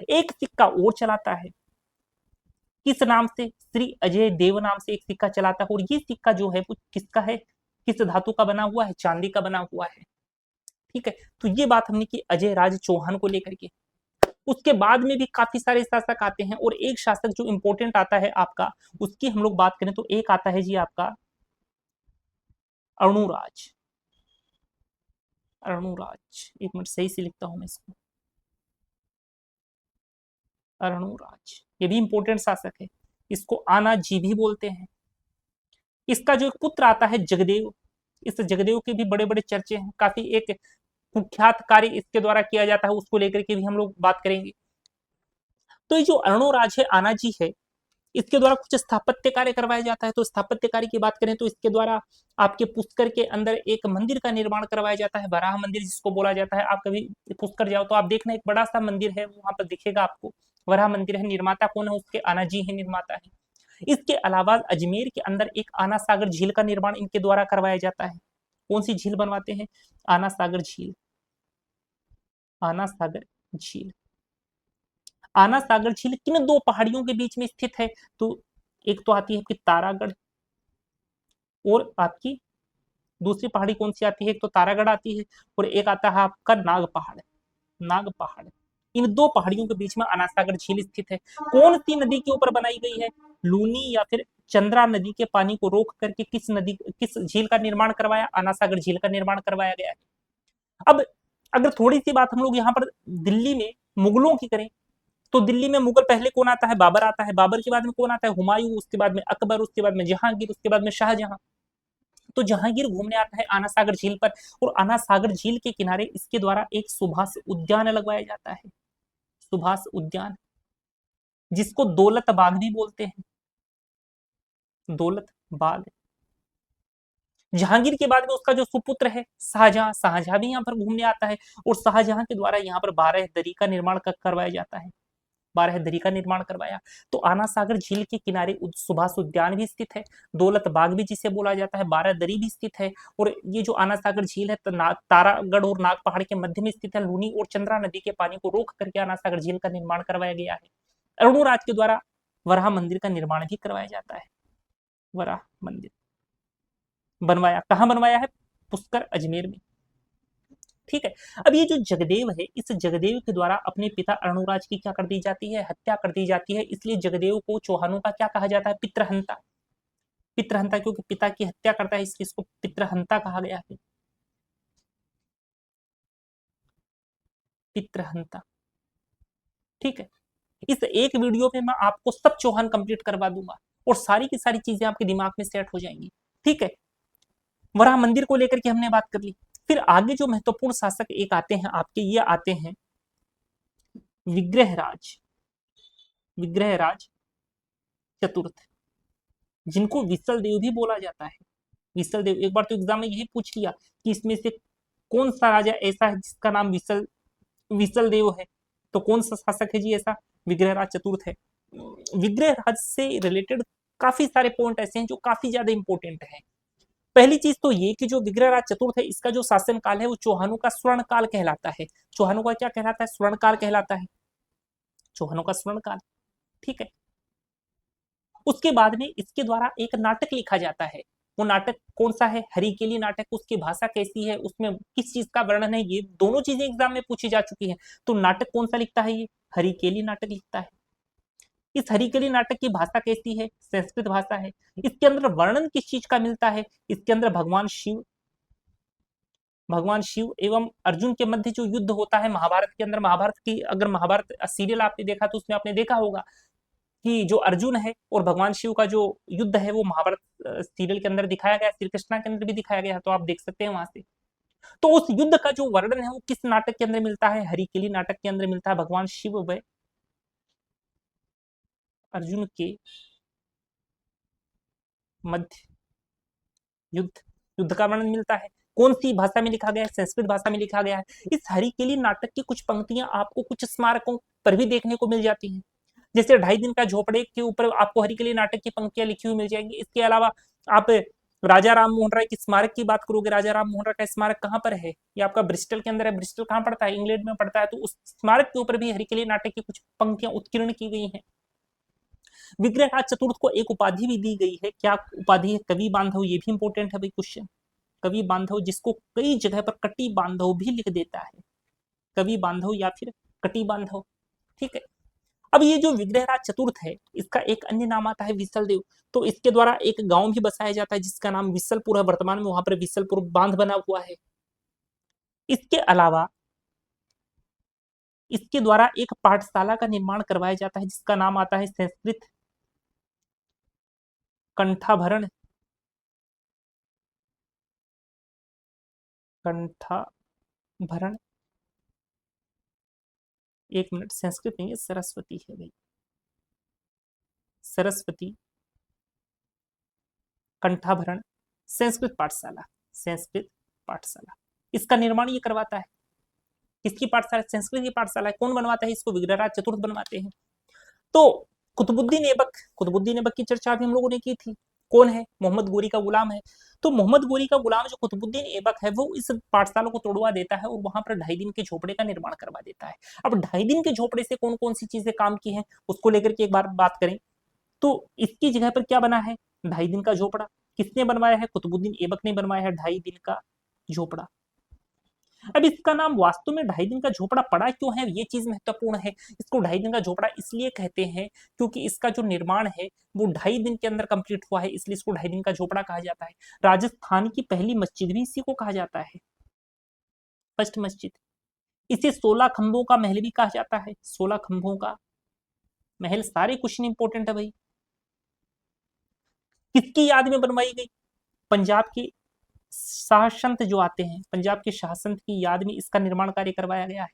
एक सिक्का और चलाता है किस नाम से? श्री अजय देव नाम से एक सिक्का चलाता है। और ये सिक्का जो है वो किसका है, किस धातु का बना हुआ है? चांदी का बना हुआ है। ठीक है, तो ये बात हमने की अजय राज चौहान को लेकर के। उसके बाद में भी काफी सारे शासक आते हैं और एक शासक जो इंपॉर्टेंट आता है आपका, उसकी हम लोग बात करें तो एक आता है जी आपका अरुणुराज। अरुणुराज, एक मिनट सही से लिखता हूं मैं इसको, अरुणुराज, ये भी इंपॉर्टेंट शासक है। इसको आना जी भी बोलते हैं। इसका जो एक पुत्र आता है जगदेव, इस जगदेव के भी बड़े बड़े चर्चे हैं, काफी एक कुख्यात कार्य इसके द्वारा किया जाता है, उसको लेकर के भी हम लोग बात करेंगे। तो ये जो अरुणोराज है, आना जी है, इसके द्वारा कुछ स्थापत्य कार्य करवाया जाता है। तो स्थापत्य कार्य की बात करें तो इसके द्वारा आपके पुष्कर के अंदर एक मंदिर का निर्माण करवाया जाता है, वराह मंदिर जिसको बोला जाता है। आप कभी पुष्कर जाओ तो आप देखना एक बड़ा सा मंदिर है, वहां पर दिखेगा आपको, वराह मंदिर है। निर्माता कौन है उसके? आना जी है निर्माता है। इसके अलावा अजमेर के अंदर एक आना सागर झील का निर्माण इनके द्वारा करवाया जाता है। कौन सी झील बनवाते हैं? आना सागर झील। आना सागर झील। आना सागर झील किन दो पहाड़ियों के बीच में स्थित है? तो एक तो आती है आपकी तारागढ़, और आपकी दूसरी पहाड़ी कौन सी आती है? एक तो तारागढ़ आती है और एक आता है आपका नाग पहाड़। नाग पहाड़, इन दो पहाड़ियों के बीच में आना सागर झील स्थित है। कौन सी नदी के ऊपर बनाई गई है? लूनी या फिर चंद्रा नदी के पानी को रोक करके किस झील का निर्माण करवाया? आना सागर झील का निर्माण करवाया गया है। अब अगर थोड़ी सी बात हम लोग यहाँ पर दिल्ली में मुगलों की करें तो दिल्ली में मुगल पहले कौन आता है? बाबर आता है। बाबर के बाद में कौन आता है? हुमायूं, उसके बाद में अकबर, उसके बाद में जहांगीर, उसके बाद में शाहजहां। तो जहांगीर घूमने आता है आना सागर झील पर, और आना सागर झील के किनारे इसके द्वारा एक सुभाष उद्यान लगवाया जाता है। सुभाष उद्यान, जिसको दौलत बाग भी बोलते हैं। दौलत बाग। जहांगीर के बाद में उसका जो सुपुत्र है शाहजहां, शाहजहां भी यहाँ पर घूमने आता है, और शाहजहां के द्वारा यहाँ पर 12 दरी का निर्माण करवाया जाता है। 12 दरी का निर्माण करवाया। तो आना सागर झील के किनारे सुभाष उद्यान भी स्थित है, दौलत बाग भी जिसे बोला जाता है, 12 दरी भी स्थित है। और ये जो आना सागर झील है तारागढ़ और नाग पहाड़ के मध्य में स्थित है। लूनी और चंद्रा नदी के पानी को रोक करके आना सागर झील का निर्माण करवाया गया है। अरुणोराज के द्वारा वराह मंदिर का निर्माण भी करवाया जाता है। वराह मंदिर, बनवाया। कहाँ बनवाया है? पुष्कर, अजमेर में। ठीक है। अब ये जो जगदेव है, इस जगदेव के द्वारा अपने पिता अर्णोराज की क्या कर दी जाती है? हत्या कर दी जाती है। इसलिए जगदेव को चौहानों का क्या कहा जाता है? पितृहंता। पितृहंता, क्योंकि पिता की हत्या करता है इसलिए इसको पितृहंता कहा गया है। पितृहंता। ठीक है। इस एक वीडियो में मैं आपको सब चौहान कंप्लीट करवा दूंगा और सारी की सारी चीजें आपके दिमाग में सेट हो जाएंगी। ठीक है। वराह मंदिर को लेकर के हमने बात कर ली। फिर आगे जो महत्वपूर्ण शासक एक आते हैं आपके, ये आते हैं विग्रहराज। विग्रहराज चतुर्थ, जिनको विसल देव भी बोला जाता है। विसल देव, एक बार तो एग्जाम में यही पूछ लिया कि इसमें से कौन सा राजा ऐसा है जिसका नाम विसल विसल देव है? तो कौन सा शासक है जी ऐसा? विग्रहराज चतुर्थ है। विग्रहराज से रिलेटेड काफी सारे पॉइंट ऐसे हैं जो काफी ज्यादा इंपॉर्टेंट है। पहली चीज तो ये कि जो विग्रहराज चतुर्थ है, इसका जो शासन काल है वो चौहानों का स्वर्ण काल कहलाता है। चौहानों का क्या कहलाता है? स्वर्ण काल कहलाता है। चौहानों का स्वर्ण काल। ठीक है। उसके बाद में इसके द्वारा एक नाटक लिखा जाता है। वो नाटक कौन सा है? हरिकेली नाटक। उसकी भाषा कैसी है, उसमें किस चीज का वर्णन है, ये दोनों चीजें एग्जाम में पूछी जा चुकी हैं। तो नाटक कौन सा लिखता है? ये हरिकेली नाटक लिखता है। इस हरिकेली नाटक की भाषा कैसी है? संस्कृत भाषा है। इसके अंदर वर्णन किस चीज का मिलता है? इसके अंदर भगवान शिव एवं अर्जुन के मध्य जो युद्ध होता है महाभारत के अंदर, महाभारत की अगर महाभारत सीरियल आपने देखा तो उसमें आपने देखा होगा कि जो अर्जुन है और भगवान शिव का जो युद्ध है वो महाभारत सीरियल के अंदर दिखाया गया, श्री कृष्णा के अंदर भी दिखाया गया, तो आप देख सकते हैं वहां से। तो उस युद्ध का जो वर्णन है वो किस नाटक के अंदर मिलता है? हरिकेली नाटक के अंदर मिलता है। भगवान शिव व अर्जुन के मध्य युद्ध युद्ध का वर्णन मिलता है। कौन सी भाषा में लिखा गया है? संस्कृत भाषा में लिखा गया है। इस हरिकेली नाटक की कुछ पंक्तियां आपको कुछ स्मारकों पर भी देखने को मिल जाती हैं। जैसे 2.5 दिन का झोपड़े के ऊपर आपको हरिकेली नाटक की पंक्तियां लिखी हुई मिल जाएंगी। इसके अलावा आप राजा राम मोहन राय के स्मारक की बात करोगे, राजा राम मोहन राय का स्मारक कहाँ पर है? ये आपका ब्रिस्टल के अंदर है। ब्रिस्टल कहाँ पड़ता है? इंग्लैंड में पड़ता है। तो उस स्मारक के ऊपर भी हरिकेली नाटक की कुछ पंक्तियां उत्कीर्ण की गई हैं। विग्रहराज चतुर्थ को एक उपाधि भी दी गई है। क्या उपाधि है? कवि बांधव। ये भी इंपॉर्टेंट है भाई क्वेश्चन। कवि बांधव, जिसको कई जगह पर कटी बांधव भी लिख देता है। कवि बांधव या फिर कटी बांधव। ठीक है। अब ये जो विग्रहराज चतुर्थ है, इसका एक अन्य नाम आता है विसल देव। तो इसके द्वारा एक गांव भी बसाया जाता है जिसका नाम विसलपुर है। वर्तमान में वहां पर विसलपुर बांध बना हुआ है। इसके अलावा इसके द्वारा एक पाठशाला का निर्माण करवाया जाता है जिसका नाम आता है संस्कृत कंठाभरण। कंठाभरण, एक मिनट, संस्कृत नहीं है, सरस्वती है भाई। सरस्वती कंठाभरण संस्कृत पाठशाला। संस्कृत पाठशाला, इसका निर्माण ये करवाता है। किसकी पाठशाला? संस्कृत की पाठशाला। कौन बनवाता है इसको? विग्रहराज चतुर्थ बनवाते हैं। तो कुतुबुद्दीन ऐबक, कुतुबुद्दीन ऐबक की चर्चा भी हम लोगों ने की थी। कौन है? मोहम्मद गोरी का गुलाम है। तो मोहम्मद गोरी का गुलाम जो कुतुबुद्दीन ऐबक है वो इस पाठशाला को तोड़वा देता है और वहां पर 2.5 दिन के झोपड़े का निर्माण करवा देता है। अब 2.5 दिन के झोपड़े से कौन कौन सी चीजें काम की हैं उसको लेकर के एक बार बात करें तो इसकी जगह पर क्या बना है? 2.5 दिन का झोपड़ा। किसने बनवाया है? कुतुबुद्दीन ऐबक ने बनवाया है 2.5 दिन का झोपड़ा। अब इसका नाम वास्तव में 2.5 दिन का झोपड़ा पड़ा क्यों है? ये चीज महत्वपूर्ण है। इसको 2.5 दिन का झोपड़ा इसलिए कहते हैं क्योंकि इसका जो निर्माण है वो 2.5 दिन के अंदर कंप्लीट हुआ है, इसलिए इसको 2.5 दिन का झोपड़ा कहा जाता है। राजस्थान की पहली मस्जिद भी इसी को कहा जाता है, फर्स्ट मस्जिद। इसे 16 खंभों का महल भी कहा जाता है। 16 खंभों का महल। सारे क्वेश्चन इंपॉर्टेंट है भाई। किसकी याद में बनवाई गई? पंजाब के शाहसंत जो आते हैं, पंजाब के शाहसंत की याद में इसका निर्माण कार्य करवाया गया है।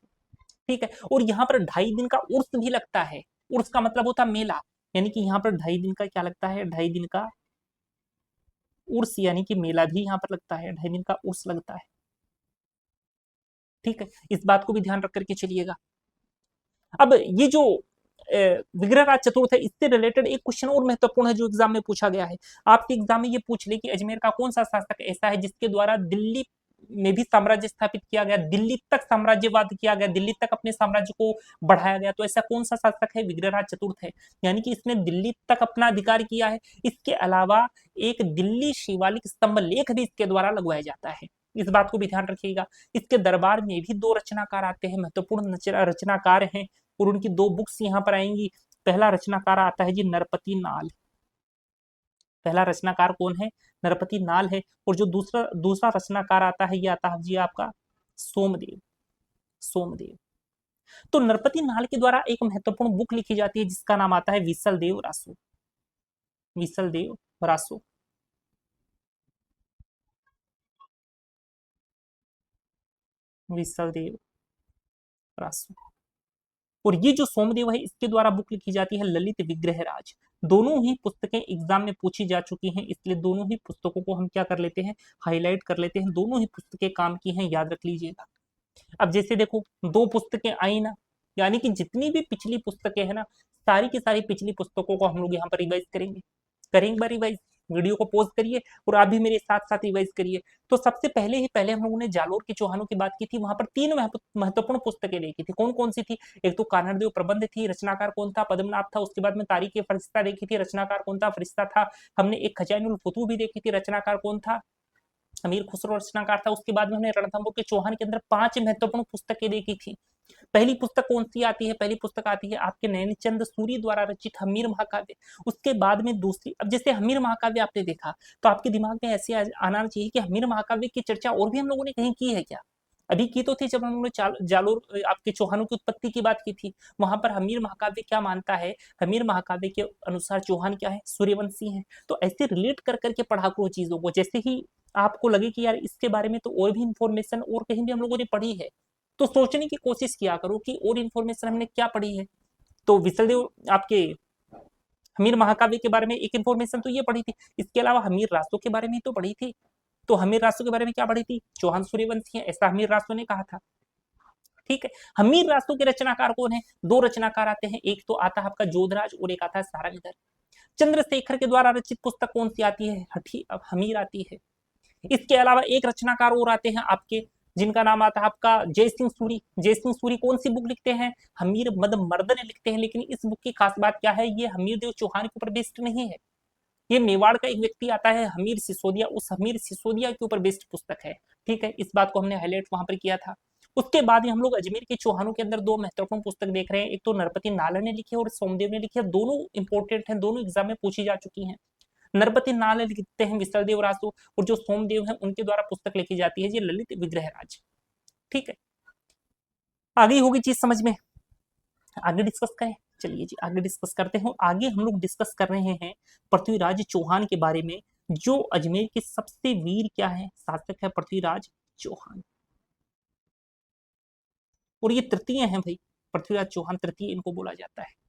ठीक है। और यहाँ पर 2.5 दिन का उर्स भी लगता है। उर्स का मतलब होता है मेला, यानी कि यहाँ पर 2.5 दिन का क्या लगता है? 2.5 दिन का उर्स, यानी कि मेला भी यहाँ पर लगता है। 2.5 दिन का उर्स लगता है। ठीक है। इस बात को भी ध्यान रख करके चलिएगा। अब ये जो विग्रहराज चतुर्थ है, इससे रिलेटेड एक क्वेश्चन और महत्वपूर्ण है जो एग्जाम में पूछा गया है। आपके एग्जाम में ये पूछ ले कि अजमेर का कौन सा शासक ऐसा है जिसके द्वारा दिल्ली में भी साम्राज्य स्थापित किया गया, दिल्ली तक साम्राज्यवाद किया गया, दिल्ली तक अपने साम्राज्य को बढ़ाया गया। तो ऐसा कौन सा शासक है? विग्रहराज चतुर्थ है, यानी कि इसने दिल्ली तक अपना अधिकार किया है। इसके अलावा एक दिल्ली शिवालिक स्तंभ लेख भी इसके द्वारा लगवाया जाता है, इस बात को भी ध्यान रखिएगा। इसके दरबार में भी दो रचनाकार आते हैं, महत्वपूर्ण रचनाकार हैं, और उनकी दो बुक्स यहाँ पर आएंगी। पहला रचनाकार आता है जी नरपति नाल। पहला रचनाकार कौन है? नरपति नाल है। और जो दूसरा दूसरा रचनाकार आता है, ये आता है जी आपका सोमदेव। सोमदेव। तो नरपति नाल के द्वारा एक महत्वपूर्ण बुक लिखी जाती है जिसका नाम आता है विसल देव रासो। विसल देव रासो। विसल देव रासो। और ये जो सोमदेव है, इसके द्वारा बुक लिखी जाती है ललित विग्रहराज। दोनों ही पुस्तकें एग्जाम में पूछी जा चुकी हैं, इसलिए दोनों ही पुस्तकों को हम क्या कर लेते हैं? हाईलाइट कर लेते हैं। दोनों ही पुस्तकें काम की हैं, याद रख लीजिएगा। अब जैसे देखो, दो पुस्तकें आई ना, यानी कि जितनी भी पिछली पुस्तकें हैं ना, सारी की सारी पिछली पुस्तकों को हम लोग यहाँ पर रिवाइज करेंगे। करेंगे रिवाइज। वीडियो को पॉज करिए और आप भी मेरे साथ साथ रिवाइज करिए। तो सबसे पहले हम लोगों ने जालोर के चौहानों की बात की थी। वहां पर तीन महत्वपूर्ण पुस्तकें देखी थी। कौन कौन सी थी? एक तो कानड़देव प्रबंध थी, रचनाकार कौन था? पद्मनाभ था। उसके बाद में तारीख फरिश्ता देखी थी, रचनाकार कौन था? फरिश्ता था। हमने एक खजानुल फुतूह भी देखी थी, रचनाकार कौन था? अमीर खुसरो रचनाकार था। उसके बाद में हमने रणथंभोर के चौहान के अंदर 5 महत्वपूर्ण पुस्तकें देखी थी। पहली पुस्तक कौन सी आती है? पहली पुस्तक आती है आपके नैनचंद सूरी द्वारा रचित हमीर महाकाव्य। उसके बाद में दूसरी, अब जैसे हमीर महाकाव्य आपने देखा तो आपके दिमाग में ऐसे आना चाहिए कि हमीर महाकाव्य की चर्चा और भी हम लोगों ने कहीं की है क्या? अभी की तो थी जब हम लोगों ने जालोर आपके चौहानों की उत्पत्ति की बात की थी। वहां पर हमीर महाकाव्य क्या मानता है? हमीर महाकाव्य के अनुसार चौहान क्या है? सूर्यवंशी है। तो ऐसे रिलेट कर करके पढ़ा करो चीजों को। जैसे ही आपको लगे कि यार इसके बारे में तो और भी इंफॉर्मेशन और कहीं भी हम लोगों ने पढ़ी है, तो सोचने की कोशिश किया करो कि और इंफॉर्मेशन हमने क्या पढ़ी है। तो विसलदेव आपके हमीर महाकाव्य के बारे में एक इंफॉर्मेशन तो ये पढ़ी थी। इसके अलावा हमीर रास्तों के बारे में तो पढ़ी थी। तो हमीर रास्तों के बारे में क्या पढ़ी थी? चौहान सूर्यवंशी है, ऐसा हमीर रास्तों ने कहा था। ठीक है। हमीर रास्तों के रचनाकार कौन है? दो रचनाकार आते हैं, एक तो आता है आपका जोधराज और एक आता है सारंगधर। चंद्रशेखर के द्वारा रचित पुस्तक कौन सी आती है? हठी हमीर आती है। इसके अलावा एक रचनाकार और आते हैं आपके, जिनका नाम आता है आपका जय सिंह सूरी। जय सिंह सूरी कौन सी बुक लिखते हैं? हमीर मद मर्दन लिखते हैं। लेकिन इस बुक की खास बात क्या है? ये हमीर देव चौहान के ऊपर बेस्ड नहीं है। ये मेवाड़ का एक व्यक्ति आता है हमीर सिसोदिया, उस हमीर सिसोदिया के ऊपर बेस्ड पुस्तक है। ठीक है, इस बात को हमने हाईलाइट वहां पर किया था। उसके बाद हम लोग अजमेर के चौहानों के अंदर दो महत्वपूर्ण पुस्तक देख रहे हैं। एक तो नरपति नाल ने लिखी है और सोमदेव ने लिखी है। दोनों इंपॉर्टेंट हैं, दोनों एग्जाम में पूछी जा चुकी हैं। नरपति नाल लिखते हैं विसलदेव रासो, और जो सोमदेव है उनके द्वारा पुस्तक लिखी जाती है जी ललित विग्रहराज। ठीक है, आगे होगी चीज समझ में? आगे डिस्कस करें, चलिए जी आगे डिस्कस करते हैं। आगे हम लोग डिस्कस कर रहे हैं पृथ्वीराज चौहान के बारे में, जो अजमेर के सबसे वीर क्या है? शासक है पृथ्वीराज चौहान। और ये तृतीय है भाई, पृथ्वीराज चौहान तृतीय इनको बोला जाता है।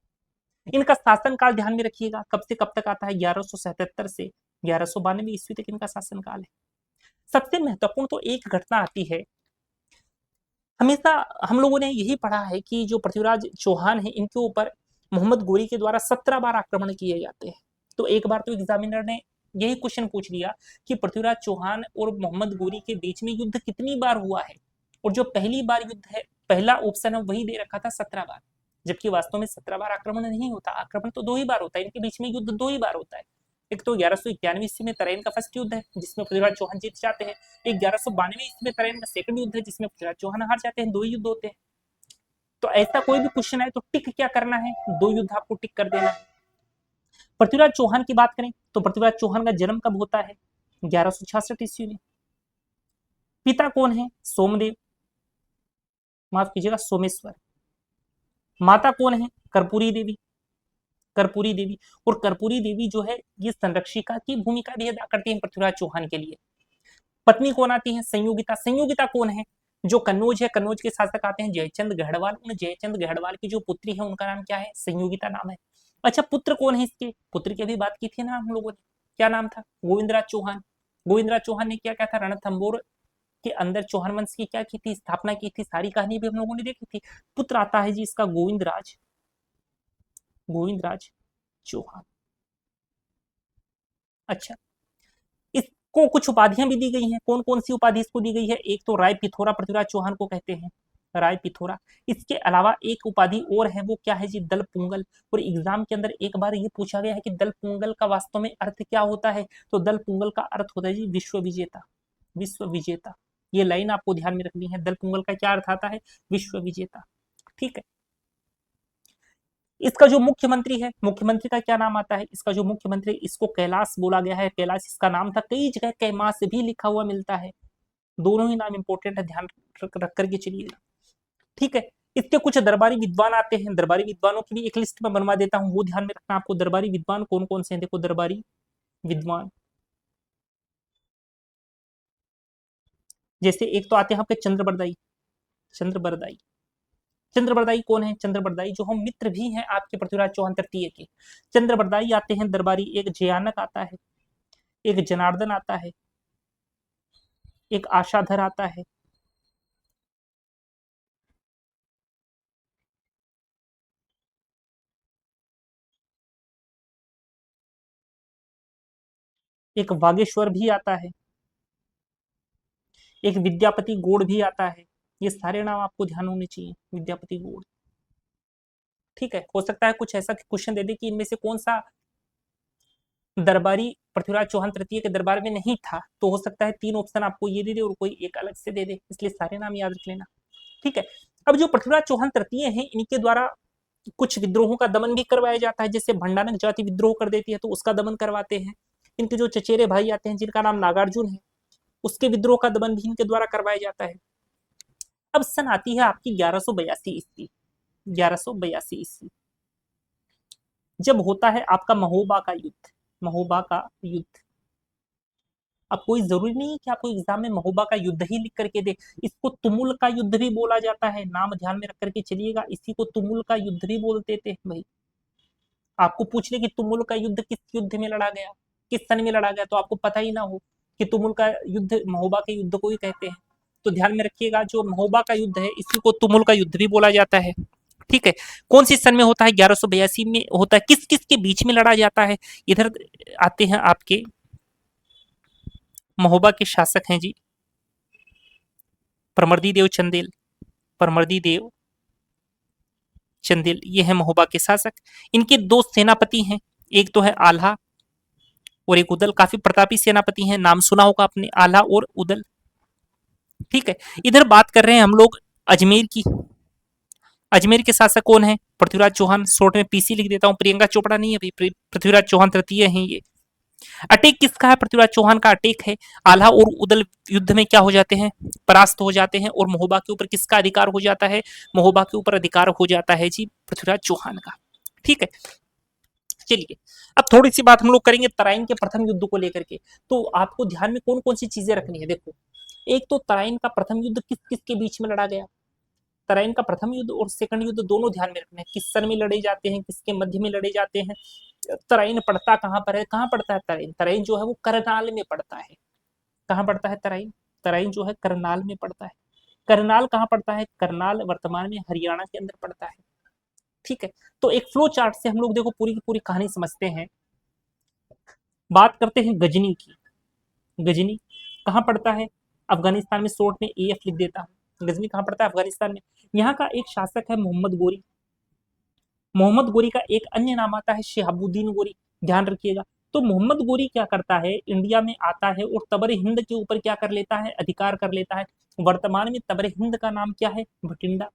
इनका शासनकाल ध्यान में रखिएगा, कब से कब तक आता है? 1177 से 1192 ईस्वी तक इनका शासनकाल है। सबसे महत्वपूर्ण तो एक घटना आती है, हमेशा हम लोगों ने यही पढ़ा है कि जो पृथ्वीराज चौहान है इनके ऊपर मोहम्मद गोरी के द्वारा 17 बार आक्रमण किए जाते हैं। तो एक बार तो एग्जामिनर ने यही क्वेश्चन पूछ लिया कि पृथ्वीराज चौहान और मोहम्मद गोरी के बीच में युद्ध कितनी बार हुआ है? और जो पहली बार युद्ध है, पहला ऑप्शन है वही दे रखा था 17 बार, जबकि वास्तव में 17 बार आक्रमण नहीं होता। आक्रमण तो 2 ही बार होता है, इनके बीच में युद्ध 2 ही बार होता है। एक तो 1191 ईस्वी में तराइन का फर्स्ट युद्ध है जिसमें पृथ्वीराज चौहान जीत जाते हैं। एक 1192 ईस्वी में तराइन का सेकंड युद्ध है जिसमें पृथ्वीराज चौहान हार जाते हैं। 2 ही युद्ध होते हैं। तो ऐसा कोई भी क्वेश्चन है तो टिक क्या करना है? 2 युद्ध आपको टिक कर देना है। पृथ्वीराज चौहान की बात करें तो पृथ्वीराज चौहान का जन्म कब होता है? 1166 ईस्वी में। पिता कौन है? सोमदेव, माफ कीजिएगा सोमेश्वर। माता कौन है? कर्पूरी देवी। कर्पूरी देवी। और कर्पूरी देवी जो है ये संरक्षिका की भूमिका भी अदा करती है पृथ्वीराज चौहान के लिए। पत्नी कौन आती है? संयोगिता। संयोगिता कौन है? जो कन्नौज है, कन्नौज के शासक आते हैं जयचंद गढ़वाल। उन जयचंद गढ़वाल की जो पुत्री है उनका नाम क्या है? संयोगिता नाम है। अच्छा, पुत्र कौन है इसके? पुत्र की अभी बात की थी ना हम लोगों ने, क्या नाम था? गोविंदराज चौहान। गोविंदराज चौहान ने क्या क्या था? रणथंभौर के अंदर चौहान वंश की क्या की थी? स्थापना की थी। सारी कहानी भी हम लोगों ने देखी थी। पुत्र आता है जी इसका गोविंदराज, गोविंदराज चौहान। अच्छा, इसको इसको कुछ उपाधियां भी दी गई हैं। कौन कौन सी उपाधि इसको दी गई है? एक तो राय पिथोरा पृथ्वीराज चौहान को कहते हैं, राय पिथोरा। इसके अलावा एक उपाधि और है, वो क्या है जी? दल पुंगल। और एग्जाम के अंदर एक बार ये पूछा गया है कि दल पुंगल का वास्तव में अर्थ क्या होता है? तो दल पुंगल का अर्थ होता है जी विश्व विजेता, विश्व विजेता। ये लाइन आपको ध्यान में रखनी है। दल पुंगल का क्या अर्थ आता है? विश्व विजेता। ठीक है। इसका जो मुख्यमंत्री है, मुख्यमंत्री का क्या नाम आता है? इसका जो मुख्यमंत्री, इसको कैलाश बोला गया है, कैलाश इसका नाम था। कई जगह कैमाश भी लिखा हुआ मिलता है। दोनों ही नाम इंपॉर्टेंट है, ध्यान रख करके चलिएगा। ठीक है। इसके कुछ दरबारी विद्वान आते हैं। दरबारी विद्वानों की भी एक लिस्ट में बनवा देता हूं, वो ध्यान में रखना आपको। दरबारी विद्वान कौन कौन से हैं? देखो, दरबारी विद्वान जैसे एक तो आते हैं आपके चंद्रबरदाई। चंद्रबरदाई, चंद्रबरदाई कौन है? चंद्रबरदाई जो हम मित्र भी हैं आपके पृथ्वीराज चौहान तृतीय के। चंद्रबरदाई आते हैं दरबारी। एक जयानक आता है, एक जनार्दन आता है, एक आशाधर आता है, एक वागेश्वर भी आता है, एक विद्यापति गोड़ भी आता है। ये सारे नाम आपको ध्यान होने चाहिए, विद्यापति गोड़। ठीक है। हो सकता है कुछ ऐसा क्वेश्चन दे दे कि इनमें से कौन सा दरबारी पृथ्वीराज चौहान तृतीय के दरबार में नहीं था, तो हो सकता है तीन ऑप्शन आपको ये दे दे और कोई एक अलग से दे दे, इसलिए सारे नाम याद रख लेना। ठीक है। अब जो पृथ्वीराज चौहान तृतीय हैं, इनके द्वारा कुछ विद्रोहों का दमन भी करवाया जाता है। जैसे भंडारक जाति विद्रोह कर देती है तो उसका दमन करवाते हैं। इनके जो चचेरे भाई आते हैं जिनका नाम नागार्जुन है, उसके विद्रोह का दमन भी इनके द्वारा करवाया जाता है। अब सन आती है आपकी 1182 ईस्वी। 1182 ईस्वी जब होता है आपका महोबा का युद्ध। महोबा का युद्ध। अब कोई जरूरी नहीं है कि आपको एग्जाम में महोबा का युद्ध ही लिख करके दे। इसको तुमुल का युद्ध भी बोला जाता है, नाम ध्यान में रख करके चलिएगा। इसी को तुमुल का युद्ध भी बोलते थे भाई। आपको पूछ ले कि तुमुल का युद्ध किस युद्ध में लड़ा गया, किस सन में लड़ा गया, तो आपको पता ही ना हो कि तुमुल का युद्ध महोबा के युद्ध को ही कहते हैं। तो ध्यान में रखिएगा, जो महोबा का युद्ध है इसी को तुमुल का युद्ध भी बोला जाता है। ठीक है। कौन सी सन में होता है? 1182 में होता है। किस किस के बीच में लड़ा जाता है? इधर आते हैं आपके महोबा के शासक हैं जी परमर्दी देव चंदेल। परमर्दी देव चंदेल ये है महोबा के शासक। इनके दो सेनापति हैं, एक तो है आल्हा और एक उदल। काफी प्रतापी सेनापति हैं, नाम सुना होगा आपने, आल्हा और उदल। ठीक है। इधर बात कर रहे हैं हम लोग अजमेर की। अजमेर के शासक कौन है? पृथ्वीराज चौहान। शॉर्ट में पीसी लिख देता हूं, प्रियंका चोपड़ा नहीं है भाई, पृथ्वीराज चौहान तृतीय हैं ये। अटैक किसका है? पृथ्वीराज चौहान का अटैक है। आल्हा और उदल युद्ध में क्या हो जाते हैं? परास्त हो जाते हैं। और महोबा के ऊपर किसका अधिकार हो जाता है? महोबा के ऊपर अधिकार हो जाता है जी पृथ्वीराज चौहान का। ठीक है। चलिए, अब थोड़ी सी बात हम लोग करेंगे तराइन के प्रथम युद्ध को लेकर के। तो आपको ध्यान में कौन कौन सी चीजें रखनी है? देखो, एक तो तराइन का प्रथम युद्ध किस किस के बीच में लड़ा गया। तराइन का प्रथम युद्ध और सेकंड युद्ध दोनों ध्यान में रखने हैं। किस सन में लड़े जाते हैं, किसके मध्य में लड़े जाते हैं। तराइन पड़ता कहाँ पर है? कहाँ पड़ता है तराइन? तराइन जो है वो करनाल में पड़ता है। कहाँ पड़ता है तराइन? तराइन जो है करनाल में पड़ता है। करनाल कहाँ पड़ता है? करनाल वर्तमान में हरियाणा के अंदर पड़ता है। ठीक है। तो एक फ्लो चार्ट से हम लोग देखो पूरी की पूरी कहानी समझते हैं। बात करते हैं गजनी की। गजनी कहाँ पड़ता है? अफगानिस्तान में। शॉर्ट में एएफ लिख देता हूँ। गजनी कहाँ पड़ता है? अफगानिस्तान में। यहाँ का एक शासक है मोहम्मद गोरी। मोहम्मद गोरी का एक अन्य नाम आता है शिहाबुद्दीन गोरी, ध्यान रखिएगा। तो मोहम्मद गोरी क्या करता है? इंडिया में आता है और तबर हिंद के ऊपर क्या कर लेता है? अधिकार कर लेता है। वर्तमान में तबर हिंद का नाम क्या है? भटिंडा।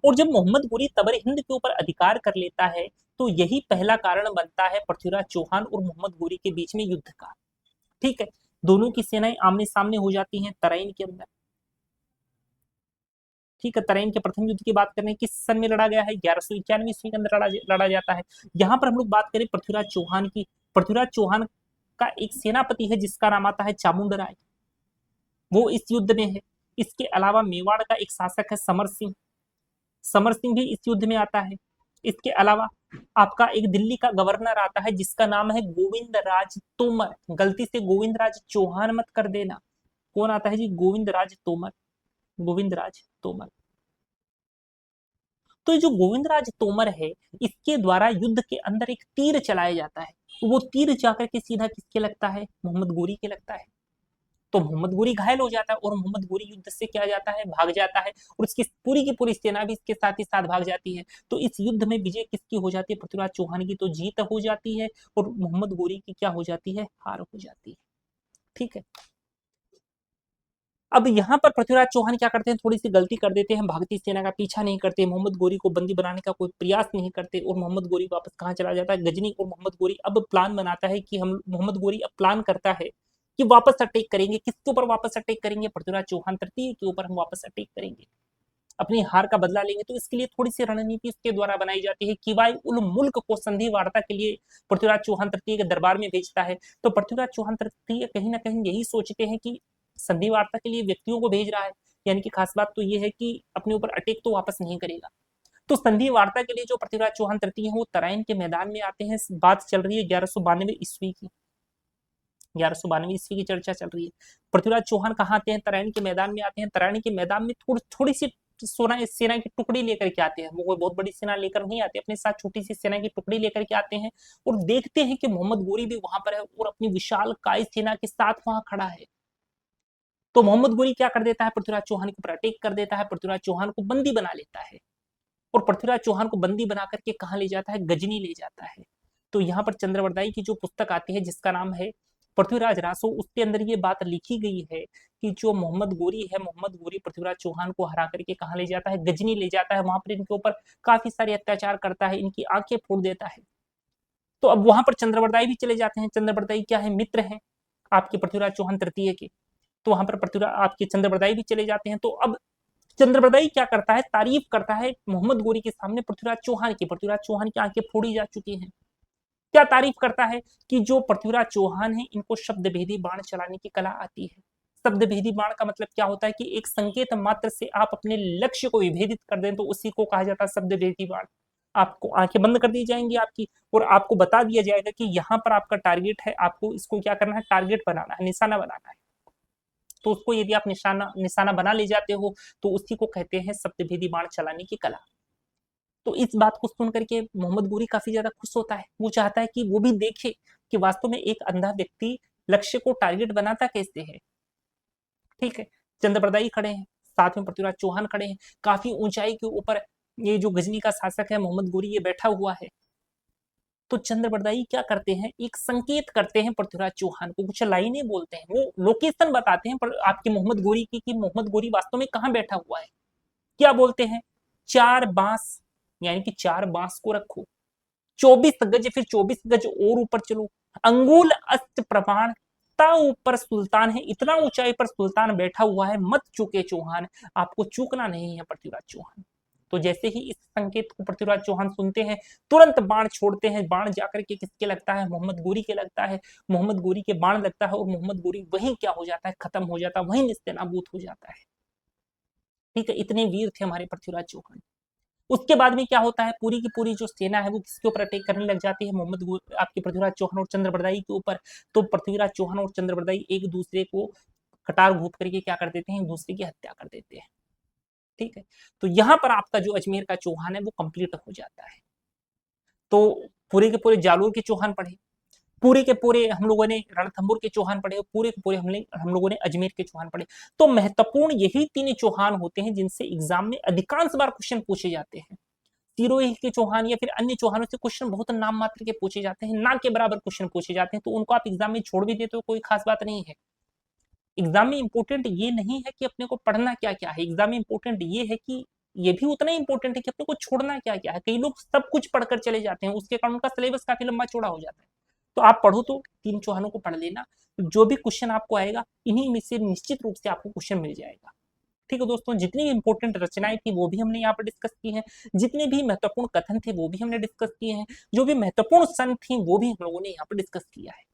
और जब मोहम्मद गोरी तबर हिंद के ऊपर अधिकार कर लेता है तो यही पहला कारण बनता है पृथ्वीराज चौहान और मोहम्मद गोरी के बीच में युद्ध का। ठीक है। दोनों की सेनाएं आमने सामने हो जाती हैं तराइन के अंदर। ठीक है। तराइन के प्रथम युद्ध की बात करें, किस सन में लड़ा गया है? 1191 ईस्वी के अंदर लड़ा जाता है। यहाँ पर हम लोग बात करें पृथ्वीराज चौहान की। पृथ्वीराज चौहान का एक सेनापति है जिसका नाम आता है चामुंड राय, वो इस युद्ध में है। इसके अलावा मेवाड़ का एक शासक है समर सिंह। समर सिंह भी इस युद्ध में आता है। इसके अलावा आपका एक दिल्ली का गवर्नर आता है जिसका नाम है गोविंद राज तोमर। गलती से गोविंद राज चौहान मत कर देना। कौन आता है जी? गोविंद राज तोमर। गोविंद राज तोमर। तो ये जो गोविंद राज तोमर है, इसके द्वारा युद्ध के अंदर एक तीर चलाया जाता है। तो वो तीर जाकर के सीधा किसके लगता है, मोहम्मद गोरी के लगता है। तो मोहम्मद गोरी घायल हो जाता है और मोहम्मद गोरी युद्ध से क्या जाता है, भाग जाता है, और उसकी पूरी की पूरी सेना भी इसके साथ ही साथ भाग जाती है। तो इस युद्ध में विजय किसकी हो जाती है, पृथ्वीराज चौहान की तो जीत हो जाती है, और मोहम्मद गोरी की क्या हो जाती है, हार हो जाती है। ठीक है। अब यहाँ पर पृथ्वीराज चौहान क्या करते हैं, थोड़ी सी गलती कर देते हैं, भारतीय सेना का पीछा नहीं करते, मोहम्मद गोरी को बंदी बनाने का कोई प्रयास नहीं करते, और मोहम्मद गोरी वापस कहाँ चला जाता है, गजनी। और मोहम्मद गोरी अब प्लान बनाता है कि हम मोहम्मद गोरी अब प्लान करता है कि वापस अटैक करेंगे। किसके ऊपर वापस अटैक करेंगे, पृथ्वीराज चौहान तृतीय के ऊपर हम वापस अटैक करेंगे, अपनी हार का बदला लेंगे। तो इसके लिए थोड़ी सी रणनीति उसके द्वारा बनाई जाती है। किवाई उल मुल्क को संधि वार्ता के लिए पृथ्वीराज चौहान तृतीय के दरबार में भेजता है। तो पृथ्वीराज चौहान तृतीय कहीं ना कहीं यही सोचते हैं कि संधि वार्ता के लिए व्यक्तियों को भेज रहा है, यानी कि खास बात तो ये है कि अपने ऊपर अटैक तो वापस नहीं करेगा। तो संधि वार्ता के लिए जो पृथ्वीराज चौहान तृतीय है वो तराइन के मैदान में आते हैं। बात चल रही है 1192 ईस्वी की, 1192 ईस्वी की चर्चा चल रही है। पृथ्वीराज चौहान कहाँ आते हैं, तराइन के मैदान में आते हैं। तराइन के मैदान में थोड़ी थोड़ी सी सेना की टुकड़ी लेकर के आते हैं। वो कोई बहुत बड़ी सेना लेकर नहीं आते, अपने साथ छोटी सी सेना की टुकड़ी लेकर के आते हैं, और देखते हैं कि मोहम्मद गोरी भी वहां पर है और अपनी विशाल काय सेना के साथ वहां खड़ा है। तो मोहम्मद गोरी क्या कर देता है, पृथ्वीराज चौहान के ऊपर अटैक कर देता है, पृथ्वीराज चौहान को बंदी बना लेता है, और पृथ्वीराज चौहान को बंदी बना करके कहाँ ले जाता है, गजनी ले जाता है। तो यहाँ पर चंद्रवरदाई की जो पुस्तक आती है जिसका नाम है पृथ्वीराज रासो, उसके अंदर ये बात लिखी गई है कि जो मोहम्मद गोरी है, मोहम्मद गोरी पृथ्वीराज चौहान को हरा करके कहाँ ले जाता है, गजनी ले जाता है। वहां पर इनके ऊपर काफी सारे अत्याचार करता है, इनकी आंखें फोड़ देता है। तो अब वहां पर चंद्रवरदाई भी चले जाते हैं। चंद्रवरदाई क्या है, मित्र हैं आपके पृथ्वीराज चौहान तृतीय के। तो वहां पर पृथ्वीराज आपके चंद्रवरदाई भी चले जाते हैं। तो अब चंद्रवरदाई क्या करता है, तारीफ करता है मोहम्मद गोरी के सामने पृथ्वीराज चौहान की। पृथ्वीराज चौहान की आंखें फोड़ी जा चुकी हैं। क्या तारीफ करता है कि जो पृथ्वीराज चौहान है इनको शब्द भेदी बाण चलाने की कला आती है। शब्द भेदी बाण का मतलब क्या होता है कि एक संकेत मात्र से आप अपने लक्ष्य को विभेदित कर दें, तो उसी को कहा जाता है शब्द भेदी बाण। आपको आंखें बंद कर दी जाएंगी आपकी, और आपको बता दिया जाएगा कि यहाँ पर आपका टारगेट है, आपको इसको क्या करना है, टारगेट बनाना है, निशाना बनाना है। तो उसको यदि आप निशाना निशाना बना ले जाते हो तो उसी को कहते हैं शब्दभेदी बाण चलाने की कला। तो इस बात को सुन करके मोहम्मद गोरी काफी ज्यादा खुश होता है। वो चाहता है कि वो भी देखे कि वास्तव में एक अंधा व्यक्ति लक्ष्य को टारगेट बनाता कैसे है। ठीक है। चंद्रप्रदाई खड़े हैं, साथ में पृथ्वीराज चौहान खड़े हैं, काफी ऊंचाई के ऊपर ये जो गजनी का शासक है मोहम्मद गोरी ये बैठा हुआ है। तो चंद्रबरदाई क्या करते हैं, एक संकेत करते हैं पृथ्वीराज चौहान को, कुछ लाइनें बोलते हैं, वो लोकेशन बताते हैं पर आपके मोहम्मद गोरी की कि मोहम्मद गोरी वास्तव में कहाँ बैठा हुआ है। क्या बोलते हैं, 4 बांस, यानी कि 4 बांस को रखो, 24 गज, फिर 24 गज और ऊपर चलो, अंगुल अस्त प्रमाण ता ऊपर सुल्तान है, इतना ऊंचाई पर सुल्तान बैठा हुआ है, मत चूके चौहान, आपको चूकना नहीं है पृथ्वीराज चौहान। तो जैसे ही इस संकेत को पृथ्वीराज चौहान सुनते हैं तुरंत बाण छोड़ते हैं। बाण जाकर के किसके लगता है, मोहम्मद गोरी के लगता है। मोहम्मद गोरी के बाण लगता है और मोहम्मद गोरी वहीं क्या हो जाता है, खत्म हो जाता है, वहीं निस्तेनाबूत हो जाता है। ठीक है, इतने वीर थे हमारे पृथ्वीराज चौहान। उसके बाद में क्या होता है, पूरी की पूरी जो सेना है वो किसके ऊपर अटैक करने लग जाती है, आपके पृथ्वीराज चौहान और चंद्रबरदाई के ऊपर। तो पृथ्वीराज चौहान और चंद्रबरदाई एक दूसरे को कटार घूप करके क्या कर देते हैं, एक दूसरे की हत्या कर देते हैं। ठीक है। तो यहां पर आपका जो अजमेर का चौहान है वो कंप्लीट हो जाता है। तो पूरे के पूरे जालोर के चौहान पढ़े, पूरे के पूरे हम लोगों ने रणथंभौर के चौहान पढ़े, पूरे के पूरे हम लोगों ने अजमेर के चौहान पढ़े। तो महत्वपूर्ण यही 3 चौहान होते हैं जिनसे एग्जाम में अधिकांश बार क्वेश्चन पूछे जाते हैं। सिरोही के चौहान या फिर अन्य चौहानों से क्वेश्चन बहुत नाम मात्र के पूछे जाते हैं, ना के बराबर क्वेश्चन पूछे जाते हैं, तो उनको आप एग्जाम में छोड़ भी देते हो कोई खास बात नहीं है। एग्जाम में इंपॉर्टेंट ये नहीं है कि अपने को पढ़ना क्या क्या है, एग्जाम में इंपॉर्टेंट ये है कि ये भी उतना ही इंपॉर्टेंट है कि अपने को छोड़ना क्या क्या है। कई लोग सब कुछ पढ़कर चले जाते हैं, उसके कारण उनका सिलेबस काफी लंबा चौड़ा हो जाता है। तो आप पढ़ो तो 3 चौहानों को पढ़ लेना, जो भी क्वेश्चन आपको आएगा इन्हीं में से निश्चित रूप से आपको क्वेश्चन मिल जाएगा। ठीक है दोस्तों, जितनी इंपॉर्टेंट रचनाएं थी वो भी हमने यहाँ पर डिस्कस की हैं, जितने भी महत्वपूर्ण कथन थे वो भी हमने डिस्कस किए हैं, जो भी महत्वपूर्ण सन थी वो भी हम लोगों ने यहाँ पर डिस्कस किया है।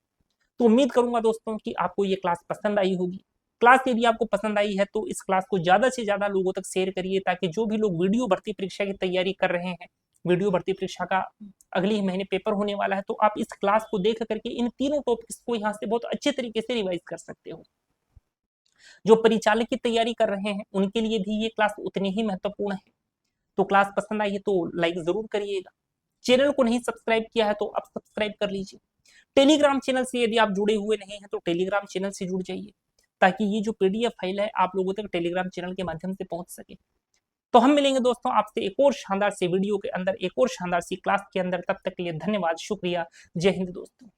तो उम्मीद करूंगा दोस्तों कि आपको ये क्लास पसंद आई होगी। क्लास यदि आपको पसंद आई है तो इस क्लास को ज्यादा से ज्यादा लोगों तक शेयर करिए, ताकि जो भी लोग वीडियो भर्ती परीक्षा की तैयारी कर रहे हैं, वीडियो भर्ती परीक्षा का अगले ही महीने पेपर होने वाला है, तो आप इस क्लास को देख करके इन तीनों टॉपिक्स को यहाँ से बहुत अच्छे तरीके से रिवाइज कर सकते हो। जो परिचालक की तैयारी कर रहे हैं उनके लिए भी ये क्लास उतनी ही महत्वपूर्ण है। तो क्लास पसंद आई है तो लाइक जरूर करिएगा, चैनल को नहीं सब्सक्राइब किया है तो अब सब्सक्राइब कर लीजिए। टेलीग्राम चैनल से यदि आप जुड़े हुए नहीं हैं तो टेलीग्राम चैनल से जुड़ जाइए, ताकि ये जो पीडीएफ फाइल है आप लोगों तक टेलीग्राम चैनल के माध्यम से पहुंच सके। तो हम मिलेंगे दोस्तों आपसे एक और शानदार सी वीडियो के अंदर, एक और शानदार सी क्लास के अंदर। तब तक के लिए धन्यवाद, शुक्रिया, जय हिंद दोस्तों।